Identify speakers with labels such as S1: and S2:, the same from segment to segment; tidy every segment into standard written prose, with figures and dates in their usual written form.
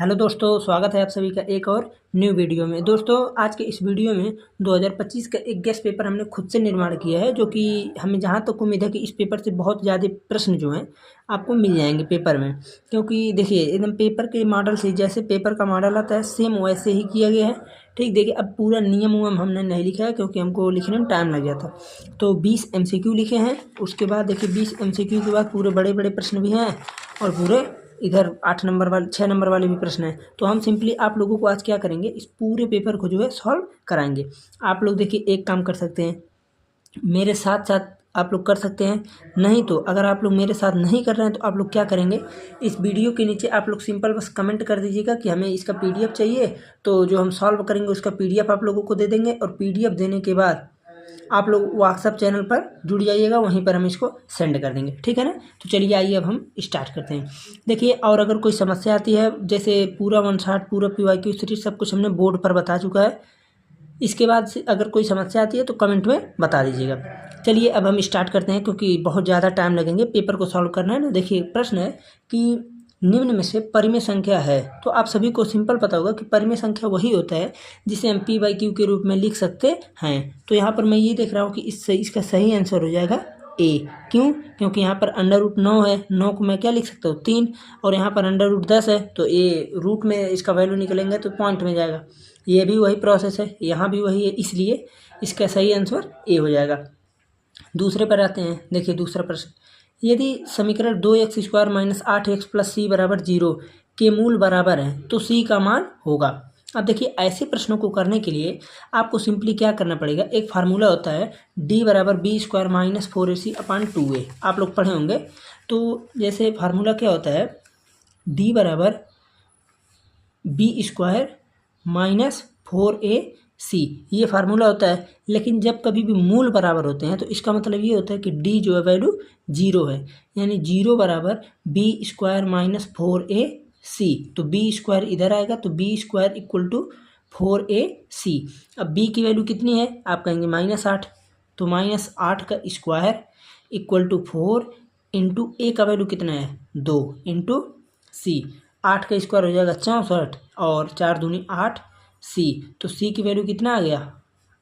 S1: Hello दोस्तों, स्वागत है आप सभी का एक और न्यू वीडियो में। दोस्तों, आज के इस वीडियो में 2025 का एक गेस्ट पेपर हमने खुद से निर्माण किया है, जो कि हमें जहां तक उम्मीद है कि इस पेपर से बहुत ज़्यादा प्रश्न जो हैं आपको मिल जाएंगे पेपर में। क्योंकि देखिए, एकदम पेपर के मॉडल से जैसे पेपर का मॉडल आता है सेम वैसे ही किया गया है। ठीक, देखिए अब पूरा नियम उयम हमने नहीं लिखा है क्योंकि हमको लिखने में टाइम लग गया था। तो 20 MCQ लिखे हैं। उसके बाद देखिए 20 MCQ के बाद पूरे बड़े बड़े प्रश्न भी हैं और पूरे इधर 8 नंबर वाले 6 नंबर वाले भी प्रश्न हैं। तो हम सिंपली आप लोगों को आज क्या करेंगे, इस पूरे पेपर को जो है सॉल्व कराएंगे। आप लोग देखिए एक काम कर सकते हैं, मेरे साथ साथ आप लोग कर सकते हैं। नहीं तो अगर आप लोग मेरे साथ नहीं कर रहे हैं तो आप लोग क्या करेंगे, इस वीडियो के नीचे आप लोग सिंपल बस कमेंट कर दीजिएगा कि हमें इसका PDF चाहिए। तो जो हम सॉल्व करेंगे उसका PDF आप लोगों को दे देंगे और PDF देने के बाद आप लोग व्हाट्सअप चैनल पर जुड़ जाइएगा, वहीं पर हम इसको सेंड कर देंगे। ठीक है ना। तो चलिए आइए अब हम स्टार्ट करते हैं। देखिए, और अगर कोई समस्या आती है, जैसे पूरा 1 शॉट पूरा PYQ सीरीज सब कुछ हमने बोर्ड पर बता चुका है। इसके बाद से अगर कोई समस्या आती है तो कमेंट में बता दीजिएगा। चलिए अब हम स्टार्ट करते हैं, क्योंकि बहुत ज़्यादा टाइम लगेंगे पेपर को सॉल्व करना है ना। देखिए प्रश्न है कि निम्न में से परिमेय संख्या है। तो आप सभी को सिंपल पता होगा कि परिमेय संख्या वही होता है जिसे हम P/Q के रूप में लिख सकते हैं। तो यहाँ पर मैं ये देख रहा हूँ कि इसका सही आंसर हो जाएगा A। क्यों? क्योंकि यहाँ पर √9 है, 9 को मैं क्या लिख सकता हूँ 3, और यहाँ पर √10 है तो A रूट में इसका वैल्यू निकलेंगे तो पॉइंट में जाएगा। ये भी वही प्रोसेस है, यहाँ भी वही है, इसलिए इसका सही आंसर A हो जाएगा। दूसरे पर आते हैं। देखिए दूसरा प्रश्न, यदि समीकरण 2x² - 8x + c = 0 के मूल बराबर हैं तो c का मान होगा। अब देखिए ऐसे प्रश्नों को करने के लिए आपको सिंपली क्या करना पड़ेगा, एक फार्मूला होता है d = b² - 4ac/2a। आप लोग पढ़े होंगे। तो जैसे फार्मूला क्या होता है, d = b² - 4ac, ये फार्मूला होता है। लेकिन जब कभी भी मूल बराबर होते हैं तो इसका मतलब ये होता है कि d जो है वैल्यू 0 है, यानी 0 = b² - 4ac। तो b² इधर आएगा तो b² = 4ac। अब b की वैल्यू कितनी है, आप कहेंगे -8, तो -8 का स्क्वायर = 4 इंटू a का वैल्यू कितना है 2 इंटू c। 8 का स्क्वायर हो जाएगा 64 और 4 दूनी 8 c। तो c की वैल्यू कितना आ गया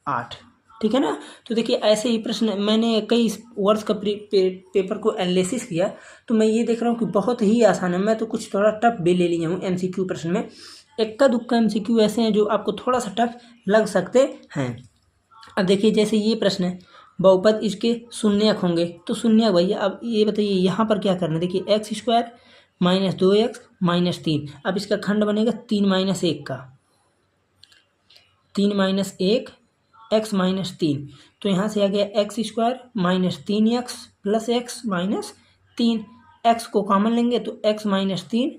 S1: 8। ठीक है ना। तो देखिए ऐसे ही प्रश्न मैंने कई वर्ष का पेपर को एनालिसिस किया, तो मैं ये देख रहा हूँ कि बहुत ही आसान है। मैं तो कुछ थोड़ा टफ भी ले लिया हूँ MCQ प्रश्न में। इक्का दुक्का MCQ ऐसे हैं जो आपको थोड़ा सा टफ लग सकते हैं। अब देखिए जैसे ये प्रश्न है, बहुपद इसके शून्यक होंगे, तो शून्यक भैया अब ये बताइए यहाँ पर क्या करना है। देखिए x² - 2x - 3। अब इसका खंड बनेगा 3 - 1 का, 3 - 1 x - 3। तो यहाँ से आ गया x² - 3x + x - 3। x को कॉमन लेंगे तो x - 3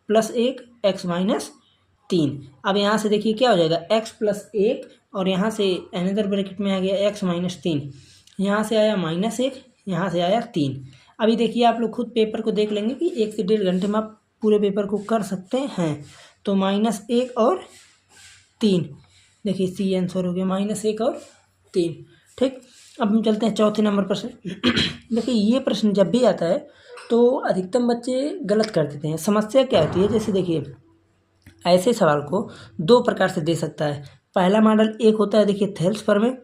S1: + 1 x - 3। अब यहाँ से देखिए क्या हो जाएगा x + 1, और यहाँ से अनदर ब्रैकेट में आ गया x - 3। यहाँ से आया -1, यहाँ से आया 3। अभी देखिए आप लोग खुद पेपर को देख लेंगे कि 1 से 1.5 घंटे में आप पूरे पेपर को कर सकते हैं। तो -1 और 3, देखिए सी आंसर हो गया -1 और 3। ठीक, अब हम चलते हैं चौथे नंबर प्रश्न। देखिए ये प्रश्न जब भी आता है तो अधिकतम बच्चे गलत कर देते हैं। समस्या क्या होती है, जैसे देखिए ऐसे सवाल को 2 प्रकार से दे सकता है। पहला मॉडल एक होता है देखिए थेल्स प्रमेय,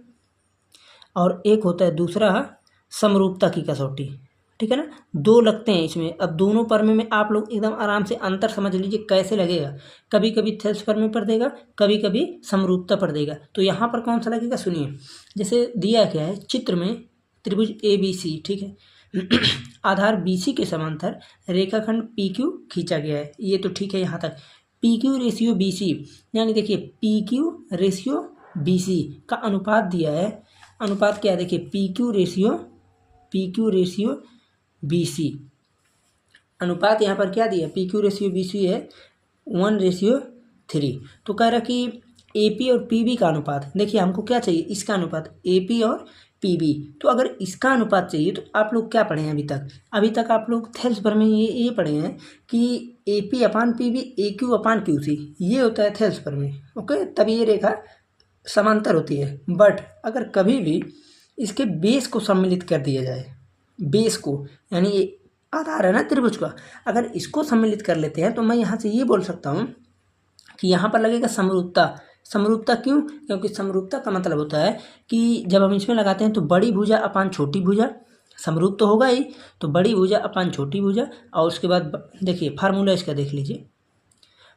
S1: और एक होता है दूसरा समरूपता की कसौटी। ठीक है ना, 2 लगते हैं इसमें। अब दोनों प्रमेय में आप लोग एकदम आराम से अंतर समझ लीजिए कैसे लगेगा। कभी कभी थेल्स प्रमेय पर देगा, कभी कभी समरूपता पर देगा। तो यहाँ पर कौन सा लगेगा सुनिए। जैसे दिया क्या है चित्र में, त्रिभुज ABC, ठीक है आधार BC के समांतर रेखाखंड PQ खींचा गया है। ये तो ठीक है यहाँ तक। PQ रेशियो BC, यानी देखिए PQ रेशियो BC का अनुपात दिया है। अनुपात क्या है देखिए PQ रेशियो BC। अनुपात यहाँ पर क्या दिया, PQ रेशियो BC है 1:3। तो कह रहा कि AP और PB का अनुपात, देखिए हमको क्या चाहिए इसका अनुपात AP और PB। तो अगर इसका अनुपात चाहिए तो आप लोग क्या पढ़े हैं अभी तक आप लोग थेल्स पर में ये पढ़े हैं कि AP/PB AQ/QC, ये होता है थेल्स पर में। ओके, तब ये रेखा समांतर होती है। बट अगर कभी भी इसके बेस को सम्मिलित कर दिया जाए, बेस को, यानी ये आधार है ना त्रिभुज का, अगर इसको सम्मिलित कर लेते हैं तो मैं यहाँ से ये बोल सकता हूँ कि यहाँ पर लगेगा समरूपता। समरूपता क्यों? क्योंकि समरूपता का मतलब होता है कि जब हम इसमें लगाते हैं तो बड़ी भुजा अपान छोटी भुजा, समरूप तो होगा ही, तो बड़ी भुजा अपान छोटी भुजा। और उसके बाद देखिए फार्मूला इसका देख लीजिए,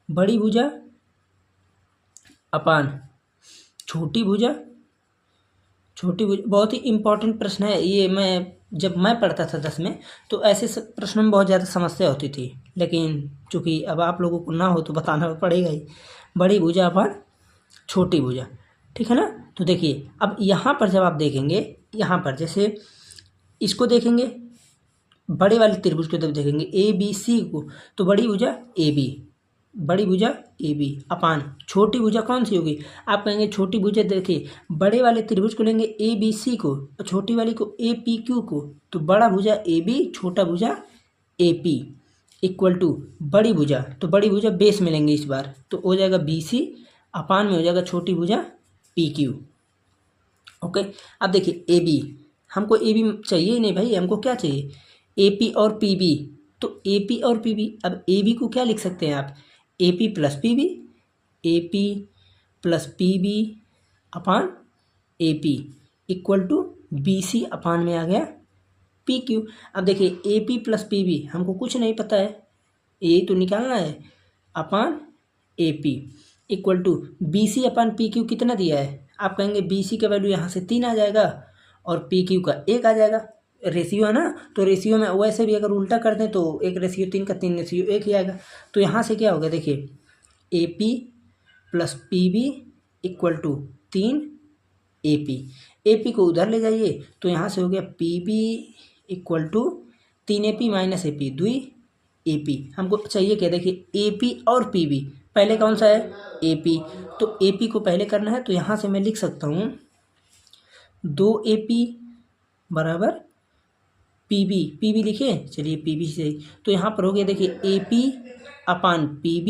S1: बड़ी भुजा अपान छोटी भुजा, छोटी भुजा। बहुत ही इम्पोर्टेंट प्रश्न है ये। जब मैं पढ़ता था 10 में तो ऐसे प्रश्नों में बहुत ज़्यादा समस्या होती थी, लेकिन चूँकि अब आप लोगों को ना हो तो बताना पड़ेगा ही। बड़ी भुजा अपान छोटी भुजा, ठीक है ना। तो देखिए अब यहाँ पर जब आप देखेंगे, यहाँ पर जैसे इसको देखेंगे, बड़े वाले त्रिभुज को जब देखेंगे ABC को, तो बड़ी भुजा AB, बड़ी भुजा AB अपान छोटी भुजा कौन सी होगी? आप कहेंगे छोटी भुजा, देखिए बड़े वाले त्रिभुज को लेंगे ABC को और छोटी वाली को APQ को, तो बड़ा भुजा AB छोटा भुजा AP इक्वल टू बड़ी भुजा, तो बड़ी भुजा बेस में लेंगे इस बार, तो हो जाएगा BC अपान में हो जाएगा छोटी भुजा PQ। ओके, अब देखिए AB, हमको AB चाहिए ही नहीं भाई, हमको क्या चाहिए? AP और PB। तो AP और PB, अब AB को क्या लिख सकते हैं आप? AP plus PB, AP plus PB upon AP equal to BC upon में आ गया PQ। अब देखिए AP प्लस PB हमको कुछ नहीं पता है, यही तो निकालना है, upon AP equal to BC upon PQ कितना दिया है? आप कहेंगे BC का वैल्यू यहाँ से 3 आ जाएगा और PQ का 1 आ जाएगा, रेशियो है ना। तो रेशियो में वैसे भी अगर उल्टा कर दें तो 1:3 का 3:1 ही आएगा। तो यहाँ से क्या होगा? देखिए AP plus PB equal to 3 AP को उधर ले जाइए तो यहाँ से हो गया PB equal to 3AP minus AP 2 AP। हमको चाहिए क्या? देखिए AP और PB, पहले कौन सा है? AP, तो AP को पहले करना है, तो यहाँ से मैं लिख सकता हूँ 2AP बराबर PB लिखे, चलिए PB से, तो यहाँ पर हो गया देखिए AP upon PB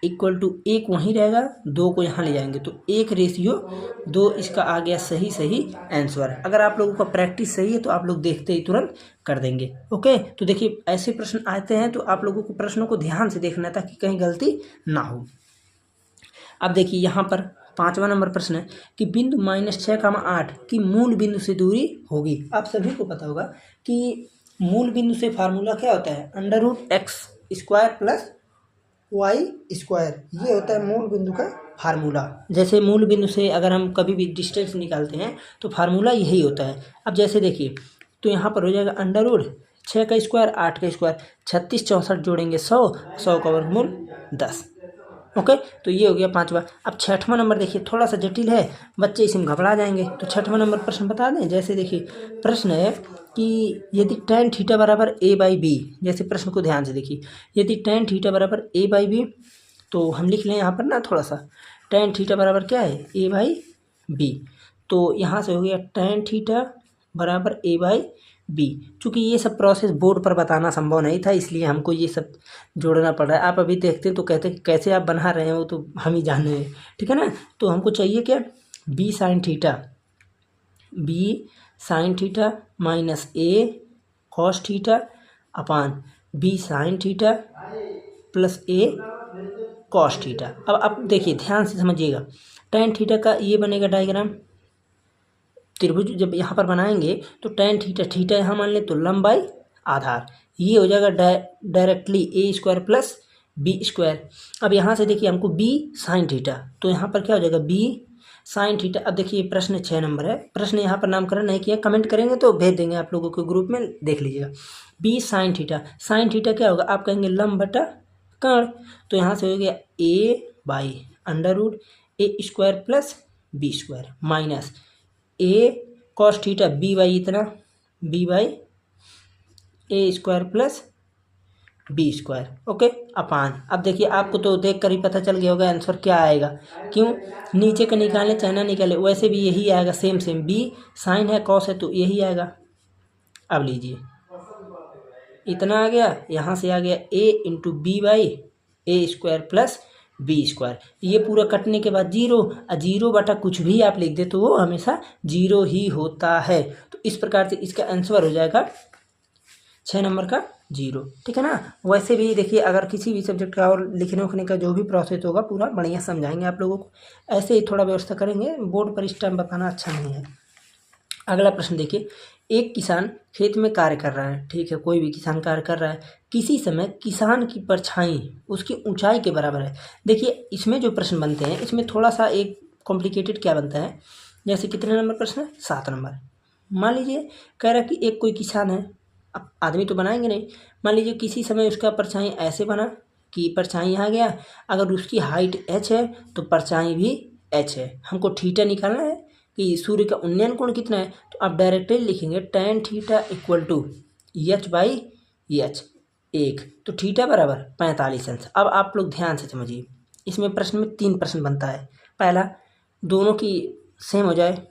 S1: equal to 1 वहीं रहेगा, 2 को यहाँ ले जाएंगे तो 1:2, इसका आ गया सही आंसर। अगर आप लोगों का प्रैक्टिस सही है तो आप लोग देखते ही तुरंत कर देंगे। ओके, तो देखिए ऐसे प्रश्न आते हैं तो आप लोगों को प्रश्नों को ध्यान से देखना है ताकि कहीं गलती ना हो। अब देखिए यहाँ पर 5वां नंबर प्रश्न है कि बिंदु -6,8 की मूल बिंदु से दूरी होगी। आप सभी को पता होगा कि मूल बिंदु से फार्मूला क्या होता है? √x² प्लस y², ये होता है मूल बिंदु का फार्मूला। जैसे मूल बिंदु से अगर हम कभी भी डिस्टेंस निकालते हैं तो फार्मूला यही होता है। अब जैसे देखिए तो यहाँ पर हो जाएगा √6 का स्क्वायर 8 का स्क्वायर, 36 64 जोड़ेंगे 100 का वर्गमूल 10। ओके, तो ये हो गया 5वां। अब 6वां नंबर देखिए, थोड़ा सा जटिल है, बच्चे इसमें घबरा जाएंगे। तो 6वां नंबर प्रश्न बता दें। जैसे देखिए प्रश्न है कि यदि tan थीटा बराबर a/b, जैसे प्रश्न को ध्यान से देखिए, यदि tan थीटा बराबर a/b, तो हम लिख लें यहाँ पर ना थोड़ा सा, tan थीटा बराबर क्या है? a/b। तो यहाँ से हो गया tan थीटा बराबर a/b। चूँकि ये सब प्रोसेस बोर्ड पर बताना संभव नहीं था, इसलिए हमको ये सब जोड़ना पड़ रहा है। आप अभी देखते हैं तो कहते हैं कैसे आप बना रहे हैं, वो तो हम ही जान रहे हैं, ठीक है ना। तो हमको चाहिए क्या? b sin theta minus a cos theta upon b sin theta plus a cos theta. अब देखिए ध्यान से समझिएगा, tan थीटा का ये बनेगा डायग्राम, त्रिभुज जब यहाँ पर बनाएंगे तो tan थीटा यहाँ मान लें तो लंबाई आधार, ये हो जाएगा डायरेक्टली a² प्लस b²। अब यहाँ से देखिए हमको b sin थीटा, तो यहाँ पर क्या हो जाएगा? b sin theta. अब देखिए प्रश्न 6 नंबर है, प्रश्न यहाँ पर नामकरण नहीं किया, कमेंट करेंगे तो भेज देंगे आप लोगों के ग्रुप में, देख लीजिएगा। b sin थीटा क्या होगा? आप कहेंगे लंब बटा कर्ण, तो यहाँ से हो गया a/√a² plus b² minus a cos theta b/, इतना b/a² प्लस b²। ओके, अपान। अब देखिए आपको तो देख कर ही पता चल गया होगा आंसर क्या आएगा, क्यों? नीचे का निकालें चाहे ना निकालें वैसे भी यही आएगा, सेम b साइन है cos है तो यही आएगा। अब लीजिए इतना आ गया, यहाँ से आ गया a/b/a² प्लस b²। ये पूरा कटने के बाद 0 बटा कुछ भी आप लिख दे तो वो हमेशा 0 ही होता है। तो इस प्रकार से इसका आंसर हो जाएगा 6 नंबर का 0, ठीक है ना। वैसे भी देखिए अगर किसी भी सब्जेक्ट का और लिखने उखने का जो भी प्रोसेस होगा पूरा बढ़िया समझाएंगे आप लोगों को, ऐसे ही थोड़ा व्यवस्था करेंगे, बोर्ड पर इस टाइम बताना अच्छा नहीं है। अगला प्रश्न देखिए, एक किसान खेत में कार्य कर रहा है, ठीक है, कोई भी किसान कार्य कर रहा है, किसी समय किसान की परछाई उसकी ऊंचाई के बराबर है। देखिए इसमें जो प्रश्न बनते हैं इसमें थोड़ा सा एक कॉम्प्लिकेटेड क्या बनता है, जैसे कितने नंबर प्रश्न है, 7 नंबर। मान लीजिए कह रहा है कि एक कोई किसान है, अब आदमी तो बनाएंगे नहीं, मान लीजिए किसी समय उसका परछाई ऐसे बना कि परछाई यहाँ गया, अगर उसकी हाइट h है तो परछाई भी h है, हमको थीटा निकालना है कि सूर्य का उन्नयन कोण कितना है, तो आप डायरेक्टली लिखेंगे tan theta equal to H by H 1, तो थीटा बराबर 45 अंश। अब आप लोग ध्यान से समझिए, इसमें प्रश्न में 3 प्रश्न बनता है। पहला, दोनों की सेम हो जाए।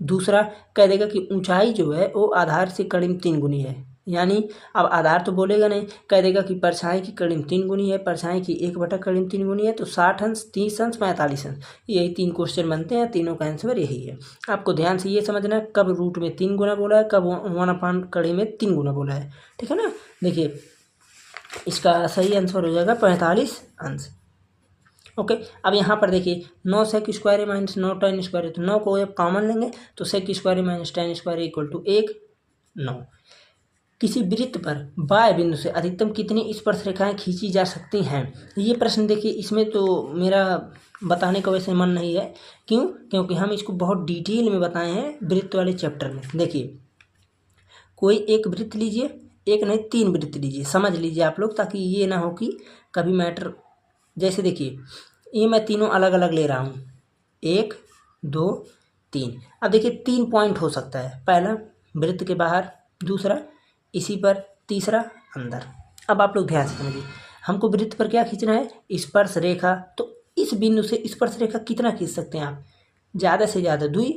S1: दूसरा, कह देगा कि ऊंचाई जो है वो आधार से करीब 3 गुनी है, यानी अब आधार तो बोलेगा नहीं, कह देगा कि परछाई की करीब 3 गुनी है, परछाई की 1 बटा करीब 3 गुनी है, तो 60 अंश, 30 अंश, 45 अंश, यही 3 क्वेश्चन बनते हैं, तीनों का आंसर यही है। आपको ध्यान से ये समझना है कब रूट में 3 गुना बोला है, कब 1 कड़ी में 3 गुना बोला है, ठीक है ना। देखिए इसका सही आंसर हो जाएगा 45 अंश। ओके, अब यहाँ पर देखिए 9 सेक स्क्वायर है माइनस 9 tan स्क्वायर है, तो 9 को जब कॉमन लेंगे तो sec square minus tan square equal to 1, 9। किसी वृत्त पर बाएं बिंदु से अधिकतम कितनी स्पर्श रेखाएं खींची जा सकती हैं। ये प्रश्न देखिए इसमें तो मेरा बताने का वैसे मन नहीं है, क्यों, क्योंकि हम इसको बहुत डिटेल में बताए हैं वृत्त वाले चैप्टर में। देखिए कोई एक वृत्त लीजिए, एक नहीं 3 वृत्त लीजिए, समझ लीजिए आप लोग, ताकि ये ना हो कि कभी मैटर, जैसे देखिए ये मैं तीनों अलग अलग ले रहा हूँ, 1 2 3। अब देखिए 3 पॉइंट हो सकता है, पहला वृत्त के बाहर, दूसरा इसी पर, तीसरा अंदर। अब आप लोग ध्यान से समझिए, हमको वृत्त पर क्या खींचना है, स्पर्श रेखा, तो इस बिंदु से स्पर्श रेखा कितना खींच सकते हैं आप, ज़्यादा से ज़्यादा 2,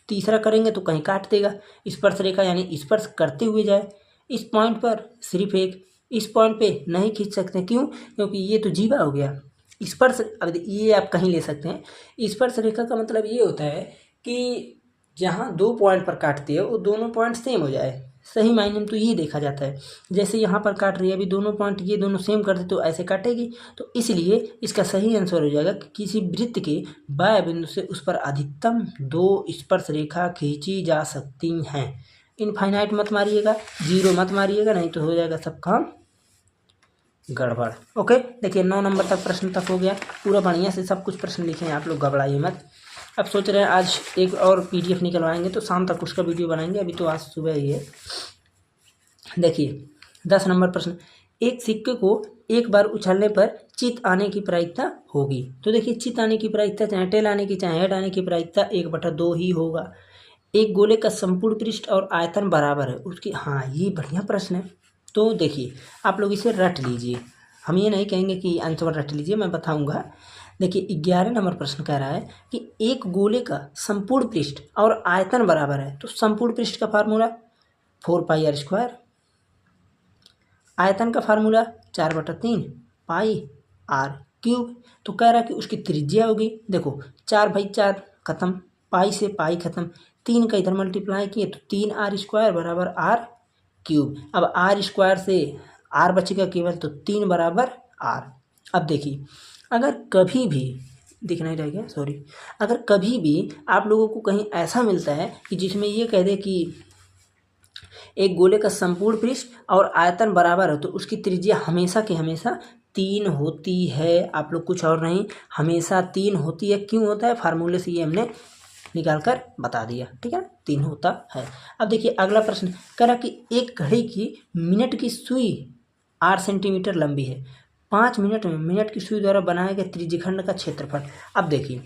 S1: तीसरा करेंगे तो कहीं काट देगा, स्पर्श रेखा यानी स्पर्श करते हुए जाए। इस पॉइंट पर सिर्फ 1, इस पॉइंट पे नहीं खींच सकते, क्यों, क्योंकि ये तो जीवा हो गया। स्पर्श, अब ये आप कहीं ले सकते हैं, स्पर्श रेखा का मतलब ये होता है कि जहाँ 2 पॉइंट पर काटती है वो दोनों पॉइंट सेम हो जाए, सही मायने में तो ये देखा जाता है। जैसे यहाँ पर काट रही है, अभी दोनों पॉइंट ये दोनों सेम करते तो ऐसे काटेगी, तो इसलिए इसका सही आंसर हो जाएगा कि किसी वृत्त के बाएं बिंदु से उस पर अधिकतम 2 स्पर्श रेखा खींची जा सकती हैं। इनफाइनाइट मत मारिएगा, 0 मत मारिएगा, नहीं तो हो जाएगा सब काम गड़बड़। ओके, देखिए 9 नंबर तक प्रश्न तक हो गया, पूरा बढ़िया से सब कुछ प्रश्न लिखे हैं, आप लोग घबराइए मत। अब सोच रहे हैं आज एक और PDF निकलवाएंगे तो शाम तक उसका वीडियो बनाएंगे, अभी तो आज सुबह ही है। देखिए 10 नंबर प्रश्न, एक सिक्के को एक बार उछलने पर चित आने की प्रायिकता होगी। तो देखिए चित आने की प्रायिकता चाहे टेल आने की चाहे हेड आने की प्रायिकता 1/2 ही होगा। एक गोले का संपूर्ण पृष्ठ और आयतन बराबर है उसकी, हाँ ये बढ़िया प्रश्न है। तो देखिए आप लोग इसे रट लीजिए, हम ये नहीं कहेंगे कि आंसर रट लीजिए, मैं बताऊंगा। देखिए 11 नंबर प्रश्न कह रहा है कि एक गोले का संपूर्ण पृष्ठ और आयतन बराबर है, तो संपूर्ण पृष्ठ का फार्मूला 4πr², आयतन का फार्मूला 4/3 πr³। तो कह रहा है कि उसकी त्रिज्या होगी, देखो 4/4 खत्म, पाई से पाई खत्म, 3 का इधर मल्टीप्लाई किए तो 3r² बराबर r³। अब r² से r बचेगा केवल, तो 3 बराबर r। अब देखिए अगर कभी भी दिख नहीं रहेगा, सॉरी, अगर कभी भी आप लोगों को कहीं ऐसा मिलता है कि जिसमें ये कह दे कि एक गोले का संपूर्ण पृष्ठ और आयतन बराबर है, तो उसकी त्रिज्या हमेशा की हमेशा 3 होती है। आप लोग कुछ और नहीं, हमेशा 3 होती है। क्यों होता है, फार्मूले से ये हमने निकाल कर बता दिया, ठीक है, 3 होता है। अब देखिए अगला प्रश्न कह रहा कि एक घड़ी की मिनट की सुई 8 सेंटीमीटर लंबी है, 5 मिनट में मिनट की सुई द्वारा बनाए गए त्रिज्यखंड का क्षेत्रफल। अब देखिए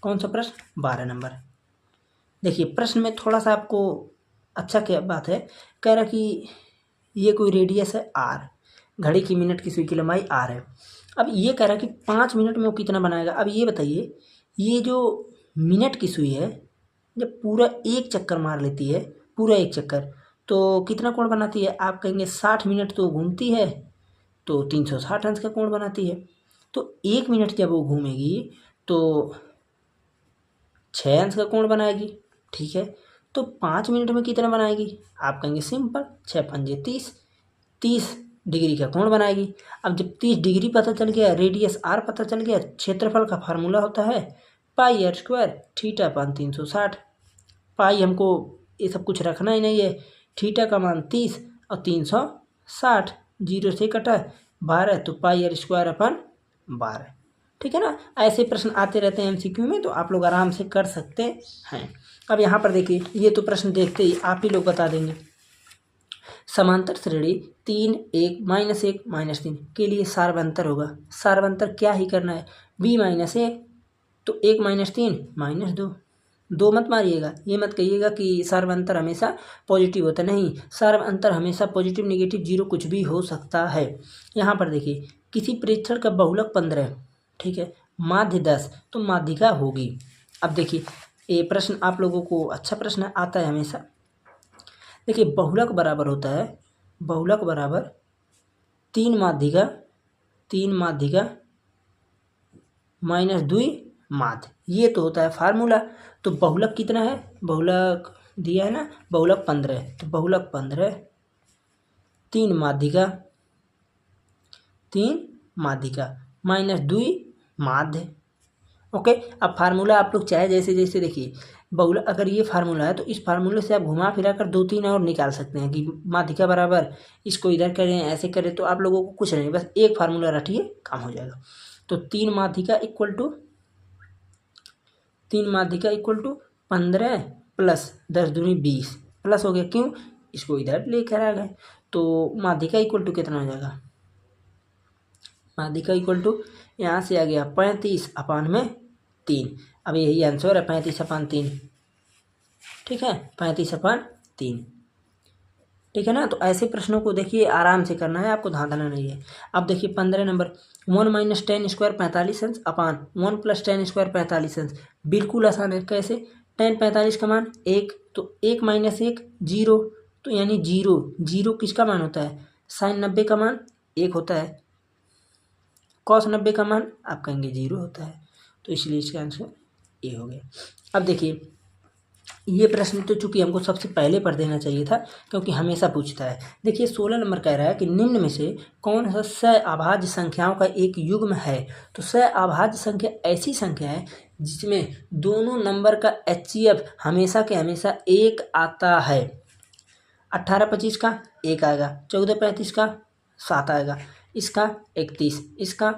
S1: कौन सा प्रश्न, 12 नंबर। देखिए प्रश्न में थोड़ा सा आपको अच्छा क्या बात है, कह रहा कि ये कोई रेडियस है r, घड़ी की मिनट की सुई की लंबाई r है। अब ये कह रहा कि 5 मिनट में वो कितना बनाएगा। अब ये बताइए, ये जो मिनट की सुई है जब पूरा एक चक्कर मार लेती है, पूरा एक चक्कर, तो कितना कोण बनाती है, आप कहेंगे 60 मिनट तो घूमती है, तो 360 अंश का कोण बनाती है। तो 1 मिनट जब वो घूमेगी तो 6 अंश का कोण बनाएगी, ठीक है। तो 5 मिनट में कितना बनाएगी? आप कहेंगे सिंपल, 6 पंजे 30, 30 डिग्री का कोण बनाएगी। अब जब 30 डिग्री पता चल गया, रेडियस आर पता चल गया, क्षेत्रफल का फार्मूला होता है पाई आर स्क्वायर थीटा अपान 360। पाई हमको ये सब कुछ रखना ही नहीं है, थीटा का मान 30 और 360, 0 से कटा 12, तो पाई आर स्क्वायर अपन 12। ठीक है ना। ऐसे प्रश्न आते रहते हैं एमसीक्यू में, तो आप लोग आराम से कर सकते हैं। अब यहाँ पर देखिए, ये तो प्रश्न देखते ही आप ही लोग बता देंगे। समांतर श्रेणी 3 1 -1 -3 के लिए सार्वंतर होगा। सार्वंतर क्या ही करना है, b -1, तो 1 -3 -2। दो मत मारिएगा, ये मत कहिएगा कि सार्वंतर हमेशा पॉजिटिव होता नहीं, सार्वंतर हमेशा पॉजिटिव नेगेटिव जीरो कुछ भी हो सकता है। यहाँ पर देखिए, किसी प्रेक्षण का बहुलक 15, ठीक है, माध्य 10, तो माध्यिका होगी। अब देखिए, ये प्रश्न आप लोगों को अच्छा प्रश्न आता है हमेशा। देखिए, बहुलक बराबर होता है, बहुलक बराबर 3 माध्यिका -2 माध्य, ये तो होता है फार्मूला। तो बहुलक कितना है, बहुलक दिया है ना, बहुलक 15, तो बहुलक 15 3 माध्यिका -2 माध्य। ओके। अब फार्मूला आप लोग चाहे जैसे जैसे देखिए, बहुलक अगर ये फार्मूला है तो इस फार्मूले से आप घुमा फिरा कर 2-3 और निकाल सकते हैं कि माध्यिका बराबर इसको इधर करें, ऐसे करें, तो आप लोगों को कुछ नहीं, बस एक फार्मूला रटिए, काम हो जाएगा। तो 3 माध्यिका इक्वल टू 15 प्लस 10 दूनी 20 प्लस हो गया, क्यों, इसको इधर लेकर आ गए, तो माध्यिका इक्वल टू कितना हो जाएगा, माध्यिका इक्वल टू यहाँ से आ गया 35/3। अब यही आंसर है 35/3, ठीक है, 35/3, ठीक है ना। तो ऐसे प्रश्नों को देखिए आराम से करना है, आपको धांधना नहीं है। अब देखिए 15 नंबर, 1 - 10 स्क्वायर 45 अंश अपान 1 + 10 स्क्वायर 45 अंश, बिल्कुल आसान है। कैसे, 10 45 का मान 1, तो 1 - 1 0, तो यानी 0 किसका मान होता है, sin 90 का मान 1 होता है, cos 90 का मान आप कहेंगे 0 होता है, तो इसलिए इसका आंसर ये हो गया। अब देखिए, ये प्रश्न तो चूंकि हमको सबसे पहले पढ़ देना चाहिए था, क्योंकि हमेशा पूछता है। देखिए 16 नंबर कह रहा है कि निम्न में से कौन सा सहअभाज्य संख्याओं का एक युग्म है। तो सहअभाज्य संख्या ऐसी संख्या है जिसमें दोनों नंबर का HCF हमेशा के हमेशा 1 आता है। 18 25 का 1 आएगा, 14 35 का 7 आएगा, इसका 31, इसका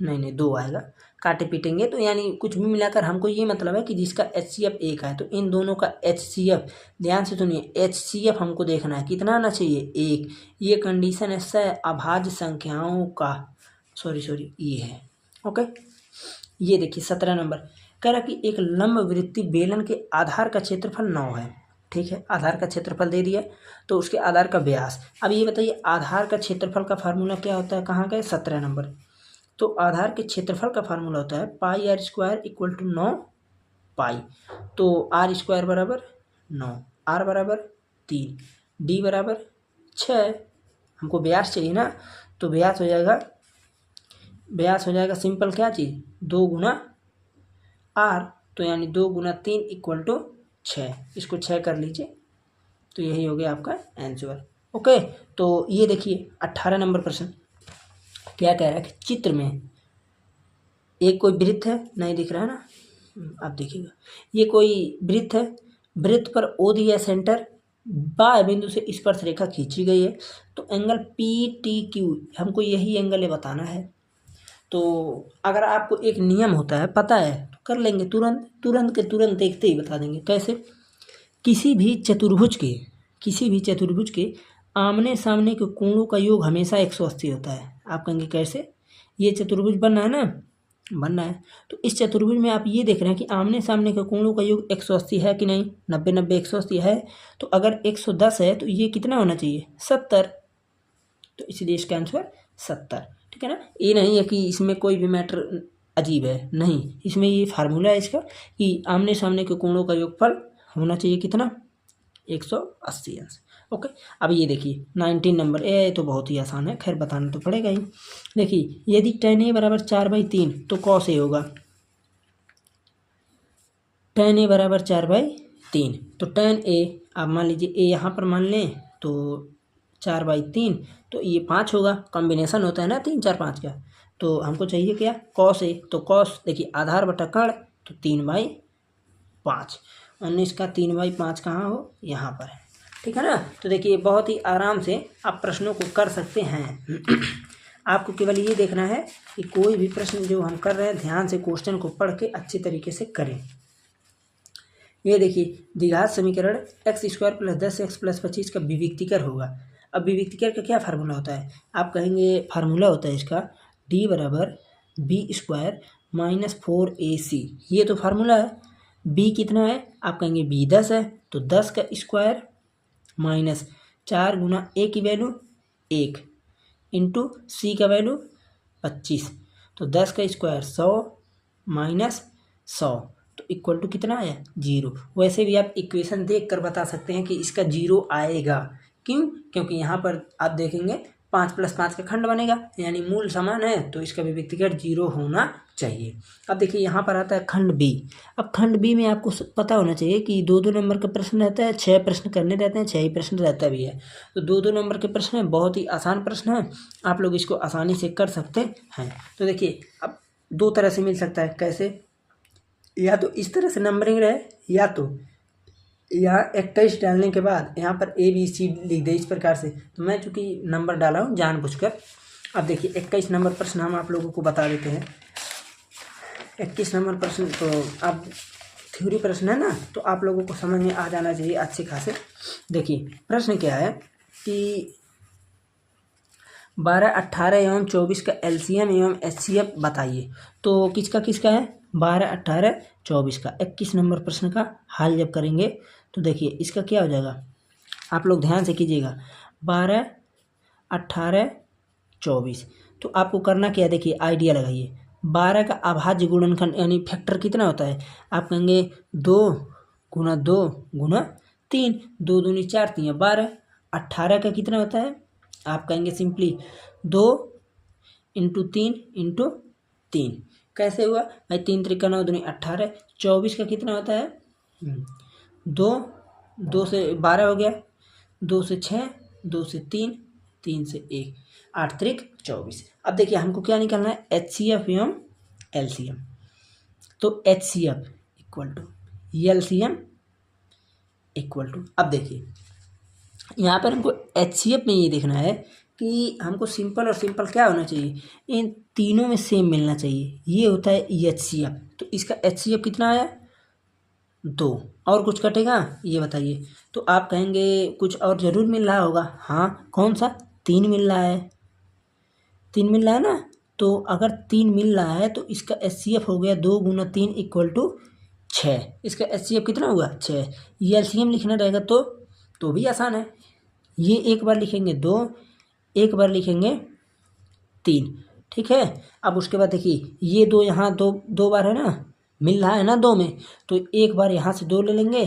S1: 2 आएगा, काटे पीटेंगे, तो यानी कुछ भी मिलाकर हमको ये मतलब है कि जिसका HCF 1 है, तो इन दोनों का HCF, ध्यान से सुनिए, HCF हमको देखना है कितना आना चाहिए, 1। ये कंडीशन है सहअभाज्य संख्याओं का, सॉरी ये है। ओके। ये देखिए 17 नंबर कह रहा कि एक लंबवृत्तीय बेलन के आधार का क्षेत्रफल 9 है, ठीक है, आधार का क्षेत्रफल दे दिया, तो उसके आधार का व्यास। अब ये बताइए आधार का क्षेत्रफल का फार्मूला क्या होता है, कहाँ का है, 17 नंबर। तो आधार के क्षेत्रफल का फार्मूला होता है पाई आर स्क्वायर इक्वल टू 9 पाई, तो आर स्क्वायर बराबर 9, आर बराबर 3, डी बराबर 6, हमको व्यास चाहिए ना, तो व्यास हो जाएगा सिंपल क्या चीज़, 2 गुना आर, तो यानी 2 गुना 3 इक्वल टू 6, इसको 6 कर लीजिए, तो यही हो गया आपका आंसर। ओके। तो ये देखिए 18 नंबर प्रश्न क्या कह रहा है कि चित्र में एक कोई वृत्त है, नहीं दिख रहा है ना, आप देखिएगा, ये कोई वृत्त है, वृत्त पर ओ दिया सेंटर, बाह्य बिंदु से स्पर्श रेखा खींची गई है, तो एंगल PTQ हमको यही एंगल बताना है। तो अगर आपको एक नियम होता है पता है तो कर लेंगे, तुरंत देखते ही बता देंगे। कैसे, किसी भी चतुर्भुज के आमने सामने के कोणों का योग हमेशा 180 होता है। आप कहेंगे कैसे, ये चतुर्भुज बनना है ना, बनना है, तो इस चतुर्भुज में आप ये देख रहे हैं कि आमने सामने के कोणों का योग 180 है कि नहीं, 90 90 180 है, तो अगर 110 है तो ये कितना होना चाहिए, 70, तो इसलिए इसका आंसर 70, ठीक है ना। ये नहीं है कि इसमें कोई भी मैटर अजीब है, नहीं, इसमें ये फार्मूला है इसका कि आमने सामने के कोणों का योगफल होना चाहिए कितना, 180 अंश। ओके। अब ये देखिए 19 नंबर, ये तो बहुत ही आसान है, खैर बताना तो पड़ेगा ही। देखिए यदि tan A बराबर 4/3 तो cos A होगा, tan A बराबर 4/3 3। तो tan a आप मान लीजिए a यहाँ पर मान लें तो 4/3, तो ये 5 होगा, कॉम्बिनेशन होता है ना 3 4 5 का। तो हमको चाहिए क्या, cos a, तो cos देखिए आधार बटा कर्ण, तो 3/5। 19 का 3/5 कहाँ हो, यहाँ पर है, ठीक है ना। तो देखिए बहुत ही आराम से आप प्रश्नों को कर सकते हैं। आपको केवल ये देखना है कि कोई भी प्रश्न जो हम कर रहे हैं ध्यान से क्वेश्चन को पढ़ के अच्छी तरीके से करें। ये देखिए द्विघात समीकरण x² + 10x + 25 का विविक्तिकर होगा। अब विविक्तिकर का क्या फार्मूला होता है, आप कहेंगे फार्मूला होता है इसका d = b² - 4ac। ये तो फार्मूला है। b कितना है, आप कहेंगे b 10 है, तो 10 का स्क्वायर माइनस 4 गुना a की वैल्यू 1 इंटू c का वैल्यू 25, तो 10 का स्क्वायर 100 माइनस 100, तो इक्वल टू कितना आया, 0। वैसे भी आप इक्वेशन देख कर बता सकते हैं कि इसका 0 आएगा। क्यों, क्योंकि यहाँ पर आप देखेंगे 5 + 5 का खंड बनेगा, यानी मूल समान है, तो इसका विविक्तिकर 0 होना चाहिए। अब देखिए यहाँ पर आता है खंड बी। अब खंड बी में आपको पता होना चाहिए कि 2-2 नंबर का प्रश्न रहता है, 6 प्रश्न करने रहते हैं, 6 ही प्रश्न रहता भी है। तो 2-2 नंबर के प्रश्न हैं, बहुत ही आसान प्रश्न है, आप लोग इसको आसानी से कर सकते हैं। तो देखिए अब 2 तरह से मिल सकता है, कैसे, या तो इस तरह से नंबरिंग रहे, या तो यहाँ 21 डालने के बाद यहाँ पर ABC लिख दे इस प्रकार से। तो मैं चूँकि नंबर डाला हूँ जानबूझकर। अब देखिए 21 नंबर प्रश्न हम आप लोगों को बता देते हैं। 21 नंबर प्रश्न तो अब थ्योरी प्रश्न है ना, तो आप लोगों को समझ में आ जाना चाहिए अच्छे खासे। देखिए प्रश्न क्या है कि 12, 18 एवं 24 का LCM एवं HCF बताइए। तो किसका है, 12, 18, 24 का। 21 नंबर प्रश्न का हल जब करेंगे तो देखिए इसका क्या हो जाएगा, आप लोग ध्यान से कीजिएगा। 12, 18, 24, तो आपको करना क्या है, देखिए आइडिया लगाइए। 12 का अभाज्य गुणनखंड यानी फैक्टर कितना होता है, आप कहेंगे 2 गुना 2 गुना 3, 2 दूनी 4, 3 12। 18 का कितना होता है, आप कहेंगे सिंपली 2 इंटू 3 इंटू 3। कैसे हुआ भाई, 3 × 3 = 9, 2 × 18। 24 का कितना होता है, 2 से 12 हो गया, 2 से 6, 2 से 3, 3 से 1, 8 × 3 = 24। अब देखिए हमको क्या निकालना है, HCF एवं LCM। तो HCF = LCM = अब देखिए यहाँ पर हमको HCF में ये देखना है कि हमको सिंपल और सिंपल क्या होना चाहिए, इन तीनों में सेम मिलना चाहिए, ये होता है HCF। तो इसका HCF कितना आया, 2। और कुछ कटेगा ये बताइए, तो आप कहेंगे कुछ और ज़रूर मिल रहा होगा। हाँ कौन सा, 3 मिल रहा है, 3 मिल रहा है ना। तो अगर 3 मिल रहा है तो इसका HCF हो गया 2 गुना 3 = 6। इसका HCF कितना हुआ, 6। ये LCM लिखना रहेगा तो भी आसान है। ये एक बार लिखेंगे 2, एक बार लिखेंगे 3, ठीक है। अब उसके बाद देखिए ये 2 यहाँ 2 बार है ना, मिल रहा है ना 2 में, तो एक बार यहाँ से 2 ले लेंगे,